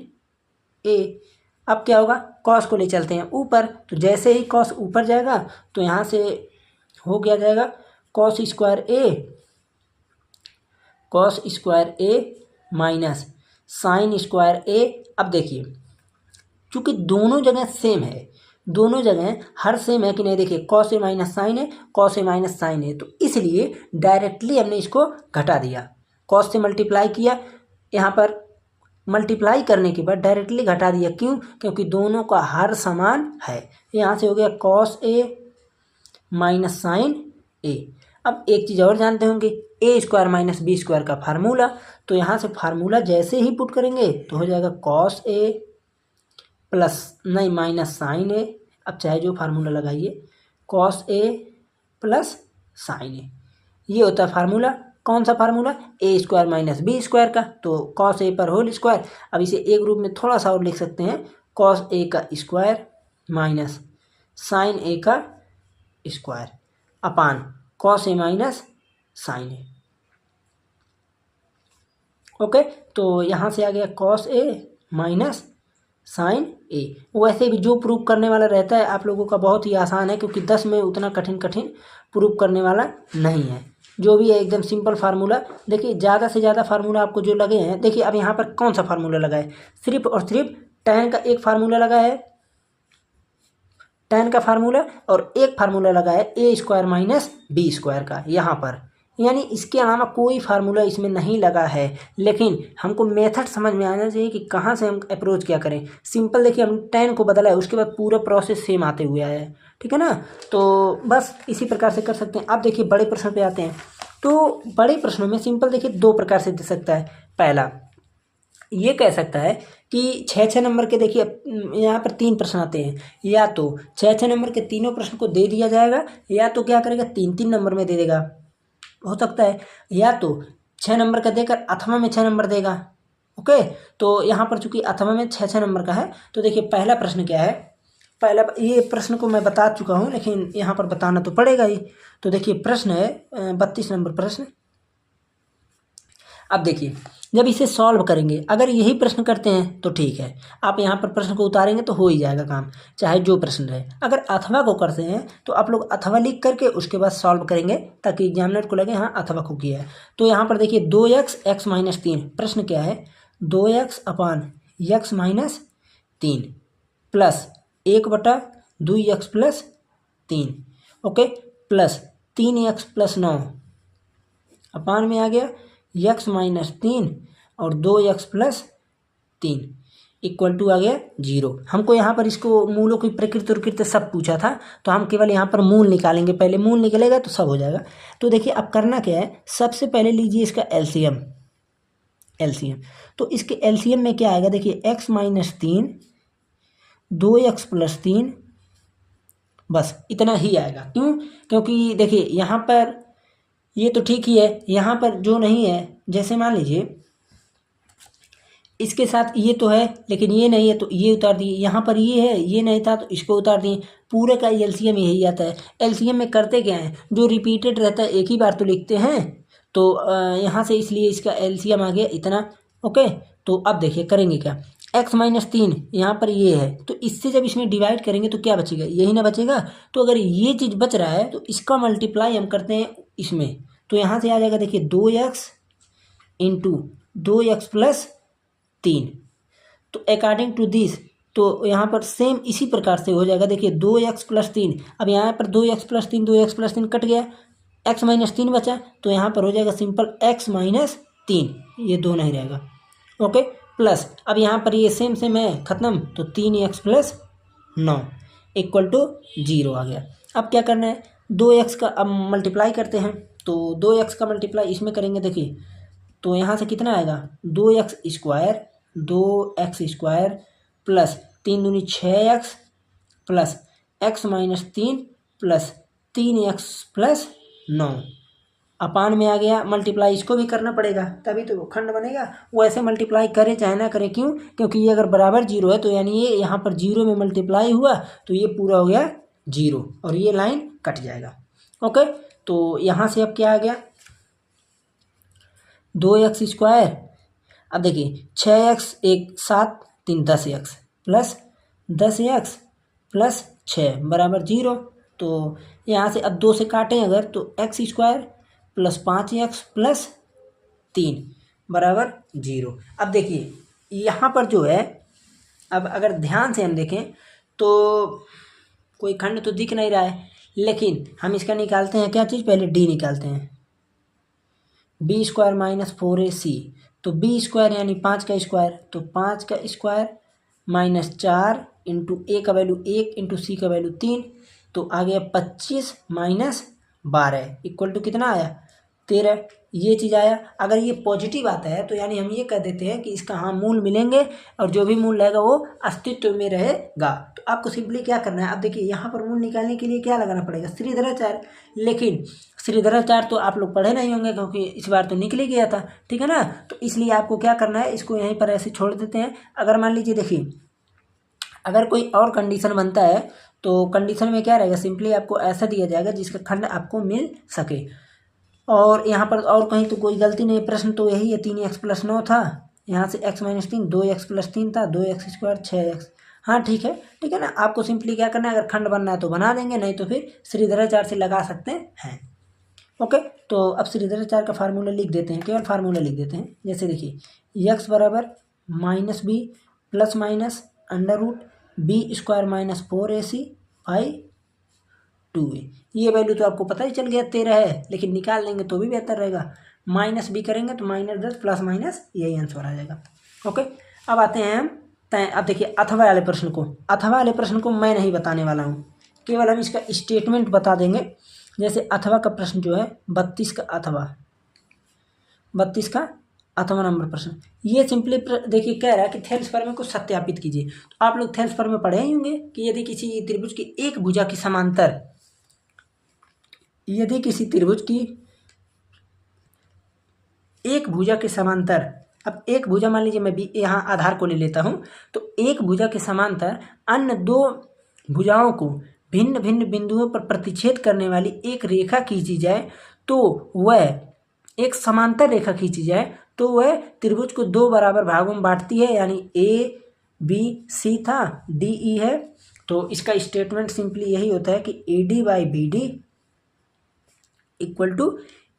S1: A. अब क्या होगा, कॉस को ले चलते हैं ऊपर, तो जैसे ही कॉस ऊपर जाएगा तो यहाँ से हो गया जाएगा कॉस स्क्वायर ए माइनस साइन स्क्वायर ए। अब देखिए चूँकि दोनों जगह सेम है, दोनों जगह हर सेम है कि नहीं, देखिए कॉस ए माइनस साइन है, कॉस ए माइनस साइन है, तो इसलिए डायरेक्टली हमने इसको घटा दिया, कॉस से मल्टीप्लाई किया, यहाँ पर मल्टीप्लाई करने के बाद डायरेक्टली घटा दिया। क्यों, क्योंकि दोनों का हर समान है। यहाँ से हो गया cos A minus sign A. अब एक चीज़ और जानते होंगे, ए स्क्वायर माइनस बी स्क्वायर का फार्मूला, तो यहाँ से फार्मूला जैसे ही पुट करेंगे तो हो जाएगा कॉस ए प्लस नहीं माइनस साइन ए। अब चाहे जो फार्मूला लगाइए, कॉस ए प्लस साइन ए, ये होता है फार्मूला। कौन सा फार्मूला, ए स्क्वायर माइनस बी स्क्वायर का, तो कॉस ए पर होल स्क्वायर। अब इसे एक रूप में थोड़ा सा और लिख सकते हैं, कॉस ए का स्क्वायर माइनस साइन ए का square upon cos A minus sign A. Okay, तो यहाँ से आ गया कॉस ए माइनस साइन ए। वैसे भी जो प्रूव करने वाला रहता है आप लोगों का बहुत ही आसान है, क्योंकि 10 में उतना कठिन प्रूव करने वाला नहीं है, जो भी है एकदम सिंपल फार्मूला। देखिए ज़्यादा से ज़्यादा फार्मूला आपको जो लगे हैं, देखिए अब यहाँ पर कौन सा फार्मूला लगा है, सिर्फ और सिर्फ tan का एक फार्मूला लगा है, tan का फार्मूला, और एक फार्मूला लगा है ए स्क्वायर माइनस बी स्क्वायर का यहाँ पर, यानी इसके अलावा कोई फार्मूला इसमें नहीं लगा है। लेकिन हमको मेथड समझ में आना चाहिए कि कहाँ से हम अप्रोच क्या करें। सिंपल देखिए हम tan को बदला है, उसके बाद पूरा प्रोसेस सेम आते हुए आया है, ठीक है ना। तो बस इसी प्रकार से कर सकते हैं। अब देखिए बड़े प्रश्न पे आते हैं, तो बड़े प्रश्नों में सिंपल देखिए दो प्रकार से दे सकता है। पहला ये कह सकता है कि 6 नंबर के, देखिए यहाँ पर 3 प्रश्न आते हैं, या तो 6 नंबर के तीनों प्रश्न को दे दिया जाएगा, या तो क्या करेगा 3 नंबर में दे देगा, हो सकता है, या तो 6 नंबर का देकर अथवा में 6 नंबर देगा। ओके, तो यहाँ पर चूंकि अथवा में 6 नंबर का है, तो देखिए पहला प्रश्न क्या है, पहला ये प्रश्न को मैं बता चुका हूँ लेकिन यहाँ पर बताना तो पड़ेगा ही। तो देखिए प्रश्न है 32 नंबर प्रश्न। अब देखिए जब इसे सॉल्व करेंगे, अगर यही प्रश्न करते हैं तो ठीक है, आप यहाँ पर प्रश्न को उतारेंगे तो हो ही जाएगा काम, चाहे जो प्रश्न रहे। अगर अथवा को करते हैं तो आप लोग अथवा लिख करके उसके बाद सॉल्व करेंगे, ताकि एग्जामिनर को लगे हाँ अथवा को किया है। तो यहाँ पर देखिए 2x x माइनस 3, प्रश्न क्या है, 2x अपान x minus 3 plus 1/2x plus 3, okay, plus 3x plus 9 अपान में आ गया x माइनस 3 और 2x प्लस 3 इक्वल टू आ गया 0। हमको यहाँ पर इसको मूलों की प्रकृति प्रकृति सब पूछा था, तो हम केवल यहाँ पर मूल निकालेंगे, पहले मूल निकलेगा तो सब हो जाएगा। तो देखिए अब करना क्या है, सबसे पहले लीजिए इसका एलसीएम। तो इसके एलसीएम में क्या आएगा, देखिए x माइनस 3 2x प्लस 3, बस इतना ही आएगा। क्यों, क्योंकि देखिए यहाँ पर ये तो ठीक ही है, यहाँ पर जो नहीं है, जैसे मान लीजिए इसके साथ ये तो है लेकिन ये नहीं है तो ये उतार दिए, यहाँ पर ये है ये नहीं था तो इसको उतार दिए, पूरे का एलसीएम यही आता है। एलसीएम में करते क्या है, जो रिपीटेड रहता है एक ही बार तो लिखते हैं, तो यहाँ से इसलिए इसका एलसीएम आ गया इतना। ओके, तो अब देखिए करेंगे क्या, x माइनस 3 यहाँ पर ये है, तो इससे जब इसमें डिवाइड करेंगे तो क्या बचेगा, यही ना बचेगा। तो अगर ये चीज़ बच रहा है तो इसका मल्टीप्लाई हम करते हैं इसमें, तो यहाँ से आ जाएगा देखिए 2x इंटू 2x प्लस 3। तो अकॉर्डिंग टू दिस तो यहाँ पर सेम इसी प्रकार से हो जाएगा। देखिए 2x + 3, अब यहाँ पर 2x + 3 2x + 3 कट गया, x - 3 बचा, तो यहाँ पर हो जाएगा सिंपल x - 3, ये 2 नहीं रहेगा। ओके, प्लस अब यहाँ पर ये सेम है ख़त्म, तो 3x + 9 = 0 आ गया। अब क्या करना है, 2x का अब मल्टीप्लाई करते हैं, तो 2x का मल्टीप्लाई इसमें करेंगे। देखिए तो यहाँ से कितना आएगा, 2x² प्लस 3 दूनी 6x plus x - 3 plus 3x + 9 अपान में आ गया। मल्टीप्लाई इसको भी करना पड़ेगा तभी तो खंड बनेगा। वो ऐसे मल्टीप्लाई करे चाहे ना करे, क्यों, क्योंकि ये अगर बराबर 0 है तो यानी ये यहाँ पर 0 में मल्टीप्लाई हुआ तो ये पूरा हो गया 0 और ये लाइन कट जाएगा। ओके, तो यहाँ से अब क्या आ गया, 2x², अब देखिए 6x 1 7 3 10x plus 10x plus 6 बराबर 0। तो यहाँ से अब 2 से काटें अगर तो x² प्लस 5x प्लस 3 बराबर 0। अब देखिए यहाँ पर जो है, अब अगर ध्यान से हम देखें तो कोई खंड तो दिख नहीं रहा है, लेकिन हम इसका निकालते हैं क्या चीज़, पहले d निकालते हैं, b² - 4ac, तो b² यानी 5 का स्क्वायर, तो 5 का स्क्वायर -4 × a का वैल्यू 1 × c का वैल्यू 3, तो आ गया 25 - 12 = कितना आया, 13। ये चीज़ आया। अगर ये पॉजिटिव आता है तो यानी हम ये कह देते हैं कि इसका हाँ मूल मिलेंगे और जो भी मूल रहेगा वो अस्तित्व में रहेगा। तो आपको सिंपली क्या करना है, अब देखिए यहाँ पर मूल निकालने के लिए क्या लगाना पड़ेगा, श्रीधराचार्य। लेकिन श्रीधराचार्य तो आप लोग पढ़े नहीं होंगे क्योंकि इस बार तो निकल ही गया था, ठीक है ना। तो इसलिए आपको क्या करना है, इसको यहीं पर ऐसे छोड़ देते हैं। अगर मान लीजिए देखिए अगर कोई और कंडीशन बनता है तो कंडीशन में क्या रहेगा, सिंपली आपको ऐसा दिया जाएगा जिसका खंड आपको मिल सके। और यहाँ पर और कहीं तो कोई गलती नहीं, प्रश्न तो यही है, 3x + 9 था, यहाँ से x - 3 2x + 3 था, 2x² 6x। हाँ ठीक है ना। आपको सिंपली क्या करना है, अगर खंड बनना है तो बना देंगे, नहीं तो फिर श्रीधराचार्य से लगा सकते हैं। ओके, तो अब श्रीधराचार्य का फार्मूला लिख देते हैं, केवल फार्मूला लिख देते हैं। जैसे देखिए x बराबर -b plus minus √b² - 4ac/2a। ये वैल्यू तो आपको पता ही चल गया 13 है, लेकिन निकाल लेंगे तो भी बेहतर रहेगा। -b करेंगे तो -10 प्लस माइनस यही आंसर आ जाएगा। ओके, अब आते हैं हम अब देखिए अथवा वाले प्रश्न को मैं नहीं बताने वाला हूँ, केवल हम इसका स्टेटमेंट बता देंगे। जैसे अथवा का प्रश्न जो है 32 का अथवा नंबर प्रश्न, ये सिंपली देखिए कह रहा है कि थेल्स प्रमेय को सत्यापित कीजिए। तो आप लोग थेल्स प्रमेय पढ़े ही होंगे कि यदि किसी त्रिभुज की एक भुजा की समांतर, यदि किसी त्रिभुज की एक भुजा के समांतर, अब एक भुजा मान लीजिए मैं भी यहाँ आधार को ले लेता हूँ, तो एक भुजा के समांतर अन्य दो भुजाओं को भिन्न भिन्न बिंदुओं पर प्रतिच्छेद करने वाली एक रेखा खींची जाए तो वह एक समांतर रेखा खींची जाए तो वह त्रिभुज को 2 बराबर भागों में बांटती है, यानी ABC था, DE है। तो इसका स्टेटमेंट सिंपली यही होता है कि AD/BD =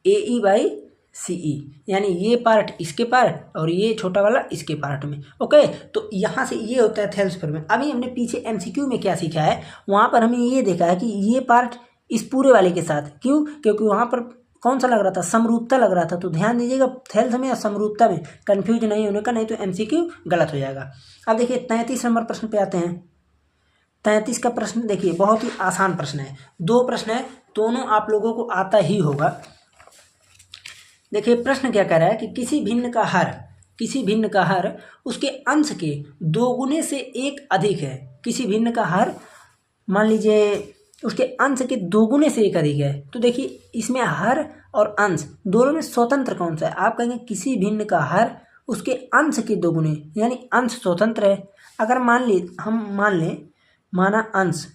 S1: AE/CE, यानी ये पार्ट इसके पार्ट और ये छोटा वाला इसके पार्ट में। ओके, तो यहाँ से ये होता है थेल्स प्रमेय। अभी हमने पीछे MCQ में क्या सीखा है, वहाँ पर हमें ये देखा है कि ये पार्ट इस पूरे वाले के साथ, क्यों, क्योंकि वहाँ पर कौन सा लग रहा था, समरूपता लग रहा था। तो ध्यान दीजिएगा थेल्स में या समरूपता में कन्फ्यूज नहीं होने का, नहीं तो MCQ गलत हो जाएगा। अब देखिए 33 नंबर प्रश्न पे आते हैं। 33 का प्रश्न देखिए बहुत ही आसान प्रश्न है, 2 प्रश्न है, दोनों आप लोगों को आता ही होगा। देखिए प्रश्न क्या कह रहा है कि किसी भिन्न का हर उसके अंश के 2 गुने से 1 अधिक है। किसी भिन्न का हर मान लीजिए उसके अंश के 2 गुने से 1 अधिक है। तो देखिए इसमें हर और अंश दोनों में स्वतंत्र कौन सा है, आप कहेंगे किसी भिन्न का हर उसके अंश के 2 गुने, यानी अंश स्वतंत्र है। अगर माना अंश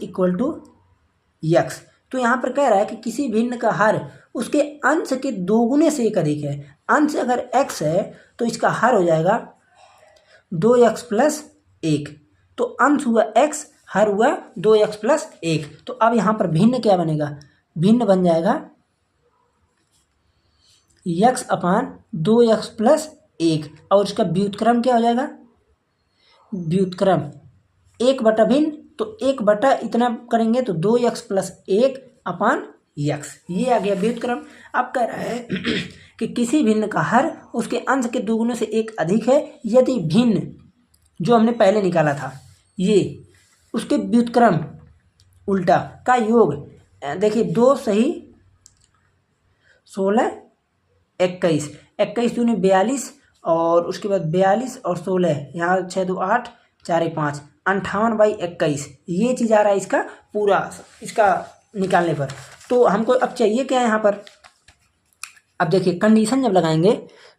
S1: = x, तो यहाँ पर कह रहा है कि किसी भिन्न का हर उसके अंश के 2 गुने से 1 अधिक है। अंश अगर x है तो इसका हर हो जाएगा 2x + 1, तो अंश हुआ x, हर हुआ 2x + 1। तो अब यहाँ पर भिन्न क्या बनेगा, भिन्न बन जाएगा यक्स अपान 2x प्लस 1, और इसका व्युत्क्रम क्या हो जाएगा, व्युत्क्रम 1/भिन्न, तो 1/ इतना करेंगे तो 2x प्लस 1 अपान यक्स, ये आ गया व्युत्क्रम। अब कह रहा है कि किसी भिन्न का हर उसके अंश के दोगुने से 1 अधिक है यदि भिन्न जो हमने पहले निकाला था ये उसके व्युत्क्रम उल्टा का योग, देखिए 2 सही 16 21, 21 दूनी 42, और उसके बाद 42 और 16, यहाँ 6 2 8 4 5 58/21, ये चीज़ आ रहा है इसका पूरा, इसका निकालने पर। तो हमको अब चाहिए क्या है यहाँ पर, अब देखिए कंडीशन जब लगाएंगे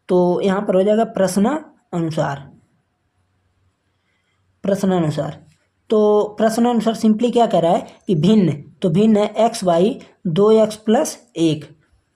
S1: तो यहाँ पर हो जाएगा प्रश्नानुसार। तो प्रश्नानुसार सिंपली क्या कह रहा है कि भिन्न, तो भिन्न है x/y 2x plus 1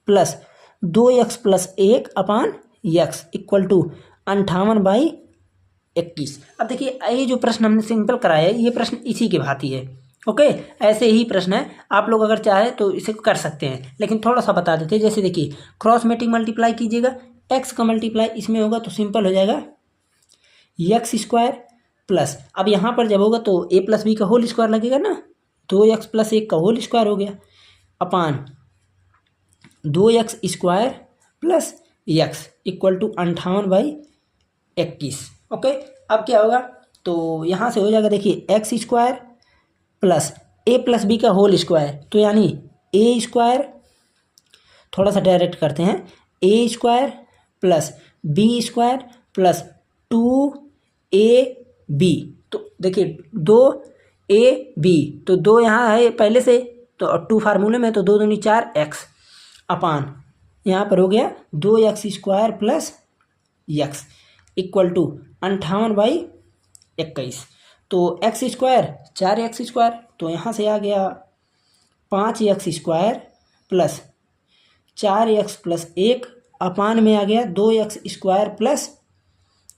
S1: plus 2x plus 1 upon यक्स इक्वल टू 58/21। अब देखिए ये जो प्रश्न हमने सिंपल कराया है ये प्रश्न इसी के भांति है। ओके, ऐसे ही प्रश्न है, आप लोग अगर चाहे तो इसे कर सकते हैं, लेकिन थोड़ा सा बता देते हैं। जैसे देखिए क्रॉस मैट्रिक मल्टीप्लाई कीजिएगा, x का मल्टीप्लाई इसमें होगा तो सिंपल हो जाएगा x² प्लस, अब यहाँ पर जब होगा तो a प्लस बी का होल स्क्वायर लगेगा ना, 2x प्लस 1 का होल स्क्वायर हो गया अपान 2x² प्लस यक्स इक्वल टू 58/21। ओके, अब क्या होगा तो यहाँ से हो जाएगा देखिए x² plus a plus B का होल स्क्वायर, तो यानी a², थोड़ा सा डायरेक्ट करते हैं, a² plus b² plus 2ab, तो देखिए 2ab, तो 2 यहाँ है पहले से, तो 2 फार्मूले में, तो 2 दूनी 4x अपान यहाँ पर हो गया 2x² प्लस यक्स इक्वल टू 58/21। तो x² 4x², तो यहाँ से आ गया 5x² प्लस 4x प्लस 1 अपान में आ गया 2x² प्लस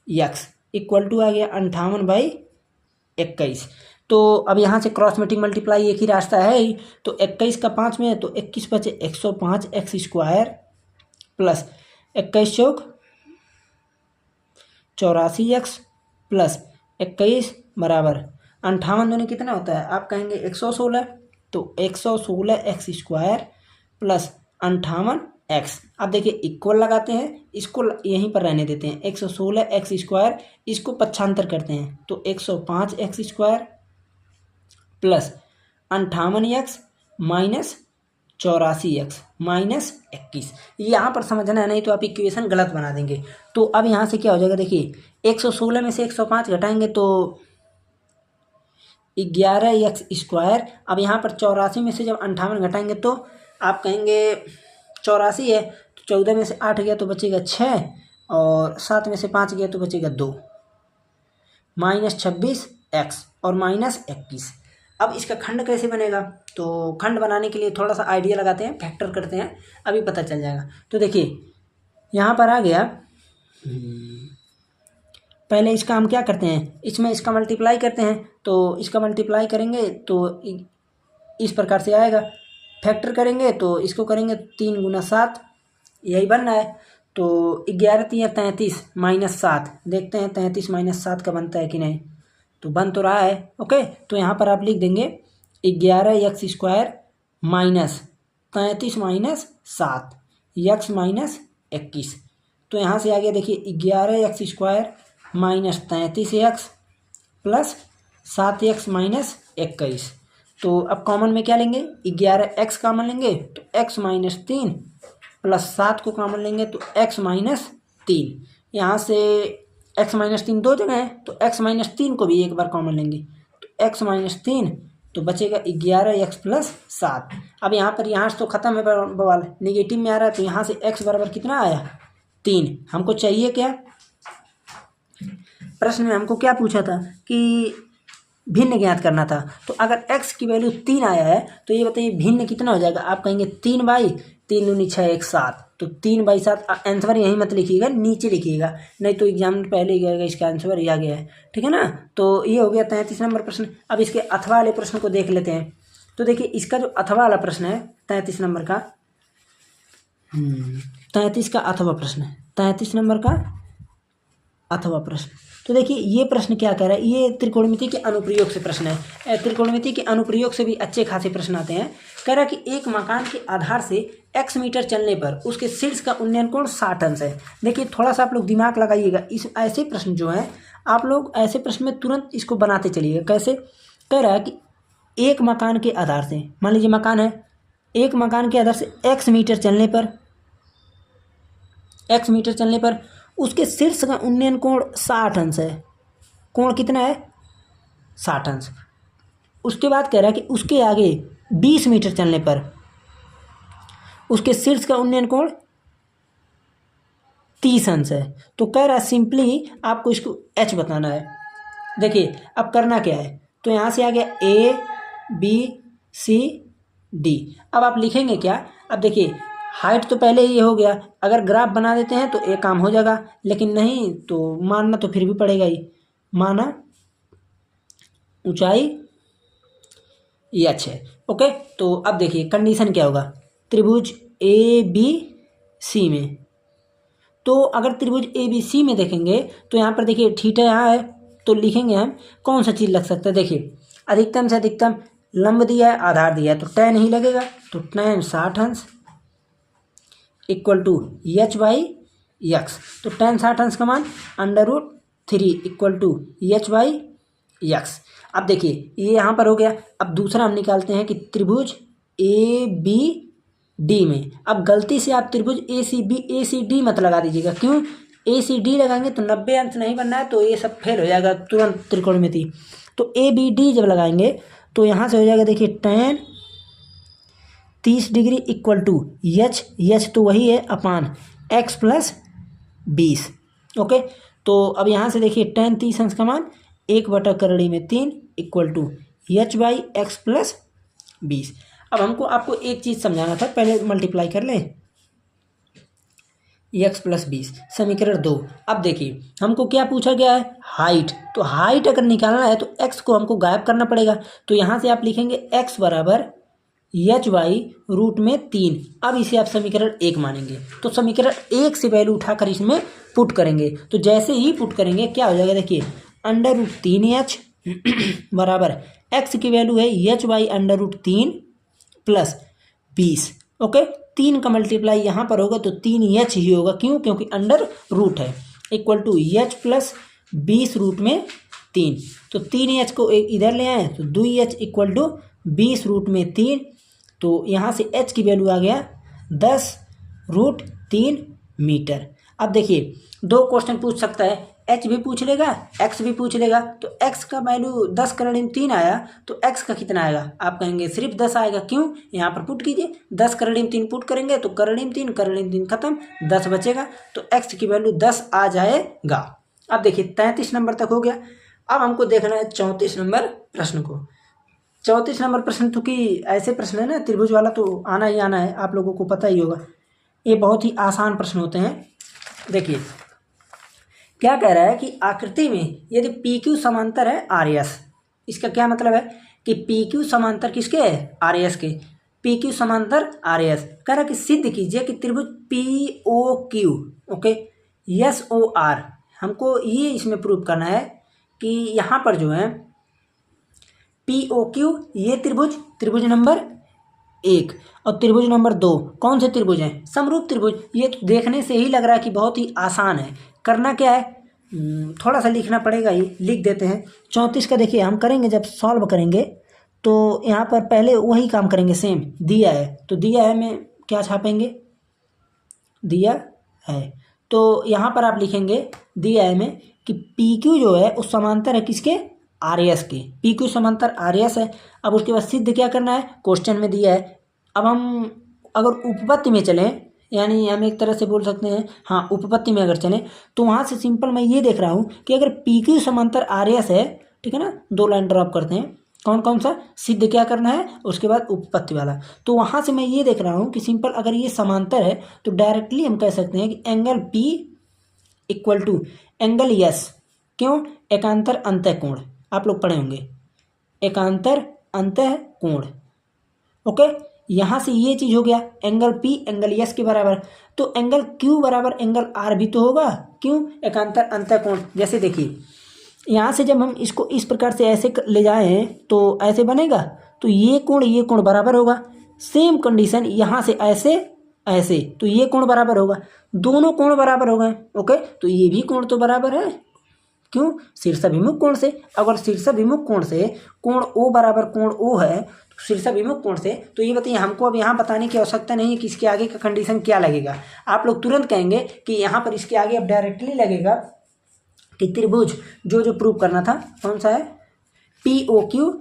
S1: यक्स इक्वल टू आ गया 58/21। तो अब यहाँ से क्रॉस मैट्रिक मल्टीप्लाई एक ही रास्ता है ही, तो 21 का 5 में है तो 21 बचे 105x² प्लस 21 चौक 84x प्लस 21 बराबर 58 दूनी कितना होता है, आप कहेंगे 116, तो 116x² प्लस 58x। अब देखिए इक्वल लगाते हैं, इसको यहीं पर रहने देते हैं, 116x² इसको पक्षांतर करते हैं तो 105x² plus 58x minus 84x minus 21। यहाँ पर समझना है, नहीं तो आप इक्वेशन गलत बना देंगे। तो अब यहाँ से क्या हो जाएगा, देखिए 116 में से 105 घटाएंगे तो 11x²। अब यहाँ पर 84 में से जब 58 घटाएंगे तो आप कहेंगे 84 है, तो 14 में से 8 गया तो बचेगा 6, और 7 में से 5 गया तो बचेगा 2, माइनस 26x और माइनस 21। अब इसका खंड कैसे बनेगा, तो खंड बनाने के लिए थोड़ा सा आइडिया लगाते हैं, फैक्टर करते हैं, अभी पता चल जाएगा। तो देखिए यहाँ पर आ गया, पहले इसका हम क्या करते हैं, इसमें इसका मल्टीप्लाई करते हैं, तो इसका मल्टीप्लाई करेंगे तो इस प्रकार से आएगा, फैक्टर करेंगे तो इसको करेंगे 3 गुना 7, यही बन रहा है। तो 11 3 33 माइनस 7, देखते हैं 33 माइनस 7 का बनता है कि नहीं, तो बन तो रहा है। ओके, तो यहाँ पर आप लिख देंगे 11x² minus 33 minus 7 x minus 21। तो यहाँ से आ गया देखिए 11x² minus 33x plus 7x minus 21। तो अब कॉमन में क्या लेंगे, 11x कॉमन लेंगे तो x माइनस 3 प्लस 7 को कॉमन लेंगे तो x माइनस 3। यहाँ से x माइनस 3 दो जगह है तो x माइनस 3 को भी एक बार कॉमन लेंगे तो x माइनस 3, तो बचेगा 11x प्लस 7। अब यहाँ पर यहाँ से तो ख़त्म है बवाल, नेगेटिव में आ रहा है, तो यहाँ से x बराबर कितना आया 3। हमको चाहिए क्या, प्रश्न में हमको क्या पूछा था कि भिन्न ज्ञात करना था। तो अगर x की वैल्यू 3 आया है तो ये बताइए भिन्न कितना हो जाएगा, आप कहेंगे 3/3 दूनी 6 1 7, तो 3/7। आंसर यहीं मत लिखिएगा, नीचे लिखिएगा, नहीं तो एग्जाम में पहले ही गएगा इसका आंसर ये आ गया है, ठीक है ना। तो ये हो गया 33 नंबर प्रश्न। अब इसके अथवा वाले प्रश्न को देख लेते हैं। तो देखिए इसका जो अथवा वाला प्रश्न है 33 नंबर का, 33 का अथवा प्रश्न है, 33 नंबर का अथवा प्रश्न। तो देखिए ये प्रश्न क्या कह रहा है, ये त्रिकोणमिति के अनुप्रयोग से प्रश्न है। त्रिकोणमिति के अनुप्रयोग से भी अच्छे खासे प्रश्न आते हैं। कह रहा है कि एक मकान के आधार से x मीटर चलने पर उसके शीर्ष का उन्नयन कोण 60 अंश है। देखिए थोड़ा सा आप लोग दिमाग लगाइएगा, इस ऐसे प्रश्न जो हैं आप लोग ऐसे प्रश्न में तुरंत इसको बनाते चलिएगा। कैसे? कह रहा है कि एक मकान के आधार से, मान लीजिए मकान है, एक मकान के आधार से x मीटर चलने पर उसके शीर्ष का उन्नयन कोण 60 अंश है। कोण कितना है? 60 अंश। उसके बाद कह रहा है कि उसके आगे 20 मीटर चलने पर उसके शीर्ष का उन्नयन कोण 30 अंश है। तो कह रहा है सिंपली आपको इसको h बताना है। देखिए अब करना क्या है, तो यहाँ से आ गया A B C D। अब आप लिखेंगे क्या? अब देखिए हाइट तो पहले ही हो गया, अगर ग्राफ बना देते हैं तो एक काम हो जाएगा, लेकिन नहीं तो मानना तो फिर भी पड़ेगा ही। माना ऊंचाई h है। ओके, तो अब देखिए कंडीशन क्या होगा, त्रिभुज ABC में, तो अगर त्रिभुज ABC में देखेंगे तो यहाँ पर देखिए थीटा यहाँ है, तो लिखेंगे हम कौन सा चीज़ लग सकता है। देखिए अधिकतम से अधिकतम लंब दिया है, आधार दिया है, तो tan ही लगेगा। तो tan 60 अंश equal to h by x। तो tan 60 अंश का मान √3 equal to h by x। अब देखिए ये यहाँ पर हो गया। अब दूसरा हम निकालते हैं कि त्रिभुज ABD में, अब गलती से आप त्रिभुज ACD मत लगा दीजिएगा। क्यों? ACD लगाएंगे तो 90 अंश नहीं बनना है, तो ये सब फेल हो जाएगा तुरंत त्रिकोणमिति। तो ABD जब लगाएंगे तो यहाँ से हो जाएगा, देखिए tan 30 degree equal to h तो वही है अपान x प्लस 20। ओके, तो अब यहाँ से देखिए tan 30 अंश का मान 1/3 equal to h by x plus 20। अब हमको आपको एक चीज़ समझाना था, पहले मल्टीप्लाई कर लें x प्लस 20, समीकरण 2। अब देखिए हमको क्या पूछा गया है, हाइट। तो हाइट अगर निकालना है तो x को हमको गायब करना पड़ेगा। तो यहाँ से आप लिखेंगे x बराबर h बाई √3। अब इसे आप समीकरण 1 मानेंगे, तो समीकरण 1 से वैल्यू उठाकर इसमें पुट करेंगे। तो जैसे ही पुट करेंगे क्या हो जाएगा, देखिए √3h बराबर x की वैल्यू है h बाई √3 प्लस 20। ओके, 3 का मल्टीप्लाई यहाँ पर होगा तो 3h ही होगा। क्यों? क्योंकि अंडर रूट है, इक्वल टू h प्लस 20 √3। तो 3h को इधर ले आए तो 2h इक्वल टू 20 √3। तो यहाँ से h की वैल्यू आ गया 10√3 मीटर। अब देखिए 2 क्वेश्चन पूछ सकता है, h भी पूछ लेगा x भी पूछ लेगा। तो x का वैल्यू 10 करण 3 आया, तो x का कितना आएगा? आप कहेंगे सिर्फ 10 आएगा। क्यों? यहाँ पर पुट कीजिए, 10 करण 3 पुट करेंगे तो करण 3 खत्म, 10 बचेगा, तो x की वैल्यू 10 आ जाएगा। अब देखिए 33 नंबर तक हो गया। अब हमको देखना है 34 नंबर प्रश्न को। 34 नंबर प्रश्न तो कि ऐसे प्रश्न है ना, त्रिभुज वाला तो आना ही आना है, आप लोगों को पता ही होगा। ये बहुत ही आसान प्रश्न होते हैं। देखिए क्या कह रहा है कि आकृति में यदि PQ समांतर है RS, इसका क्या मतलब है कि PQ समांतर किसके है? RS के। PQ समांतर RS कह रहा है कि सिद्ध कीजिए कि त्रिभुज POQ, ओके, SOR, हमको ये इसमें प्रूव करना है कि यहाँ पर जो है POQ ये त्रिभुज नंबर 1 और त्रिभुज नंबर 2 कौन से त्रिभुज हैं? समरूप त्रिभुज। ये तो देखने से ही लग रहा है कि बहुत ही आसान है। करना क्या है, थोड़ा सा लिखना पड़ेगा, ये लिख देते हैं। 34 का देखिए हम करेंगे, जब सॉल्व करेंगे तो यहाँ पर पहले वही काम करेंगे, सेम दिया है तो दिया है में क्या छापेंगे, दिया है, तो यहाँ पर आप लिखेंगे दिया है में कि PQ जो है उस समांतर है किसके? RS के। PQ समांतर RS है। अब उसके बाद सिद्ध क्या करना है, क्वेश्चन में दिया है। अब हम अगर उपपत्ति में चलें, यानी हम एक तरह से बोल सकते हैं, हाँ उपपत्ति में अगर चलें तो वहाँ से सिंपल मैं ये देख रहा हूँ कि अगर PQ समांतर RS है, ठीक है ना, 2 लाइन ड्रॉप करते हैं, कौन कौन सा सिद्ध क्या करना है, उसके बाद उपपत्ति वाला। तो वहाँ से मैं ये देख रहा हूँ कि सिंपल अगर ये समांतर है तो डायरेक्टली हम कह सकते हैं कि angle P equal to angle S। क्यों? एकांतर अंतः कोण, आप लोग पढ़े होंगे, एकांतर अंतः कोण। ओके, यहाँ से ये चीज़ हो गया, एंगल P एंगल S के बराबर, तो एंगल Q बराबर एंगल R भी तो होगा। क्यों? एकांतर अंतःकोण। जैसे देखिए यहाँ से जब हम इसको इस प्रकार से ऐसे ले जाएं तो ऐसे बनेगा, तो ये कोण बराबर होगा। सेम कंडीशन यहाँ से ऐसे ऐसे, तो ये कोण बराबर होगा, दोनों कोण बराबर हो गए। ओके, तो ये भी कोण तो बराबर है। क्यों? शीर्षाभिमुख कोण से। अगर शीर्षाभिमुख कोण से कोण O बराबर कोण O है, तो शीर्षाभिमुख कोण से, तो ये बताइए हमको अब यहाँ बताने की आवश्यकता नहीं है कि इसके आगे का कंडीशन क्या लगेगा। आप लोग तुरंत कहेंगे कि यहाँ पर इसके आगे अब डायरेक्टली लगेगा कि त्रिभुज जो प्रूव करना था कौन सा है, POQ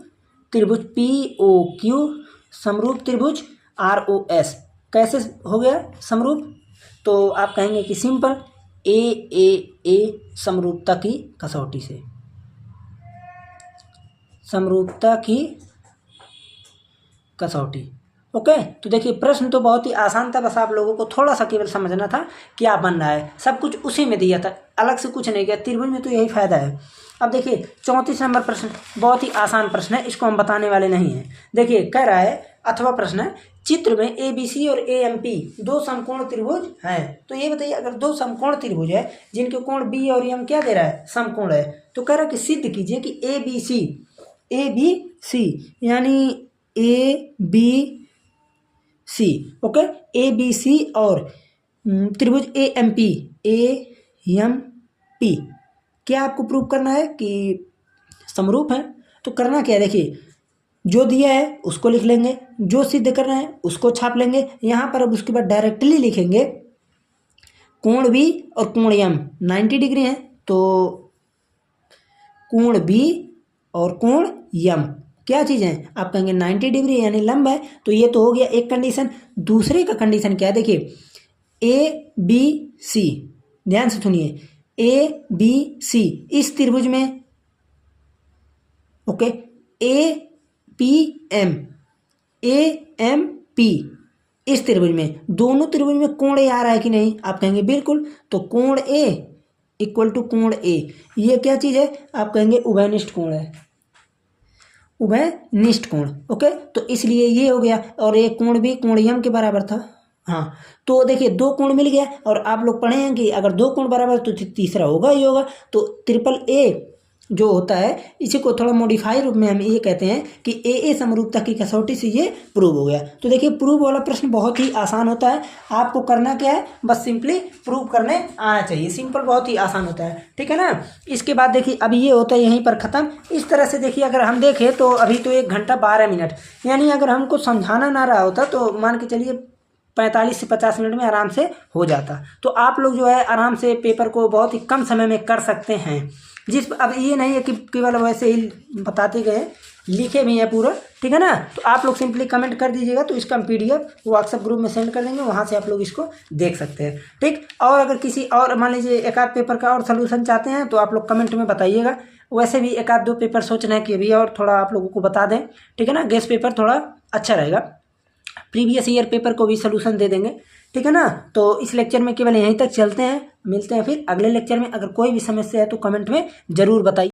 S1: त्रिभुज, POQ समरूप त्रिभुज ROS। कैसे हो गया समरूप? तो आप कहेंगे कि सिंपल AAA समरूपता की कसौटी से, समरूपता की कसौटी। ओके, तो देखिए प्रश्न तो बहुत ही आसान था, बस आप लोगों को थोड़ा सा केवल समझना था क्या बन रहा है, सब कुछ उसी में दिया था, अलग से कुछ नहीं किया। त्रिभुज में तो यही फायदा है। अब देखिए 34 नंबर प्रश्न बहुत ही आसान प्रश्न है, इसको हम बताने वाले नहीं हैं। देखिए कह रहा है अथवा प्रश्न है, चित्र में ABC और AMP दो समकोण त्रिभुज हैं। तो ये बताइए अगर दो समकोण त्रिभुज है जिनके कोण B और M क्या दे रहा है, समकोण है, तो कह रहा है कि सिद्ध कीजिए कि ABC यानी ABC, ओके, ABC और त्रिभुज AMP क्या आपको प्रूव करना है कि समरूप है। तो करना क्या है, देखिए जो दिया है उसको लिख लेंगे, जो सिद्ध करना है उसको छाप लेंगे यहाँ पर। अब उसके बाद डायरेक्टली लिखेंगे कोण B और कोण M 90 डिग्री है, तो कोण B और कोण M क्या चीज़ है, आप कहेंगे 90 डिग्री यानी लंब है। तो ये तो हो गया एक कंडीशन। दूसरे का कंडीशन क्या है, देखिए ABC, ध्यान से सुनिए, ABC इस त्रिभुज में, ओके, AMP इस त्रिभुज में, दोनों त्रिभुज में कोण A आ रहा है कि नहीं, आप कहेंगे बिल्कुल। तो कोण A इक्वल टू कोण A, ये क्या चीज़ है, आप कहेंगे उभयनिष्ठ कोण है, उभयनिष्ठ कोण। ओके, तो इसलिए ये हो गया। और एक कोण भी कोण M के बराबर था। हाँ, तो देखिए दो कोण मिल गया, और आप लोग पढ़े हैं कि अगर दो कोण बराबर तो तीसरा होगा ही होगा। तो AAA जो होता है, इसी को थोड़ा मॉडिफाई रूप में हम ये कहते हैं कि AA समरूपता की कसौटी से ये प्रूव हो गया। तो देखिए प्रूव वाला प्रश्न बहुत ही आसान होता है, आपको करना क्या है, बस सिंपली प्रूव करने आना चाहिए। सिंपल, बहुत ही आसान होता है, ठीक है ना। इसके बाद देखिए अब ये होता है यहीं पर ख़त्म। इस तरह से देखिए अगर हम देखें तो अभी तो 1 घंटा 12 मिनट, यानी अगर हमको समझाना ना रहा होता तो मान के चलिए 45 से 50 मिनट में आराम से हो जाता। तो आप लोग जो है आराम से पेपर को बहुत ही कम समय में कर सकते हैं। अब ये नहीं है कि केवल वैसे ही बताते गए, लिखे भी हैं पूरा, ठीक है ना। तो आप लोग सिंपली कमेंट कर दीजिएगा, तो इसका हम PDF व्हाट्सएप ग्रुप में सेंड कर देंगे, वहाँ से आप लोग इसको देख सकते हैं, ठीक। और अगर किसी और मान लीजिए एक आध पेपर का और सलूशन चाहते हैं तो आप लोग कमेंट में बताइएगा। वैसे भी एक आध दो पेपर सोच रहे हैं कि अभी और थोड़ा आप लोगों को बता दें, ठीक है ना। गेस्ट पेपर थोड़ा अच्छा रहेगा, प्रीवियस ईयर पेपर को भी सलूशन दे देंगे, ठीक है ना। तो इस लेक्चर में केवल यहीं तक चलते हैं, मिलते हैं फिर अगले लेक्चर में। अगर कोई भी समस्या है तो कमेंट में ज़रूर बताइए।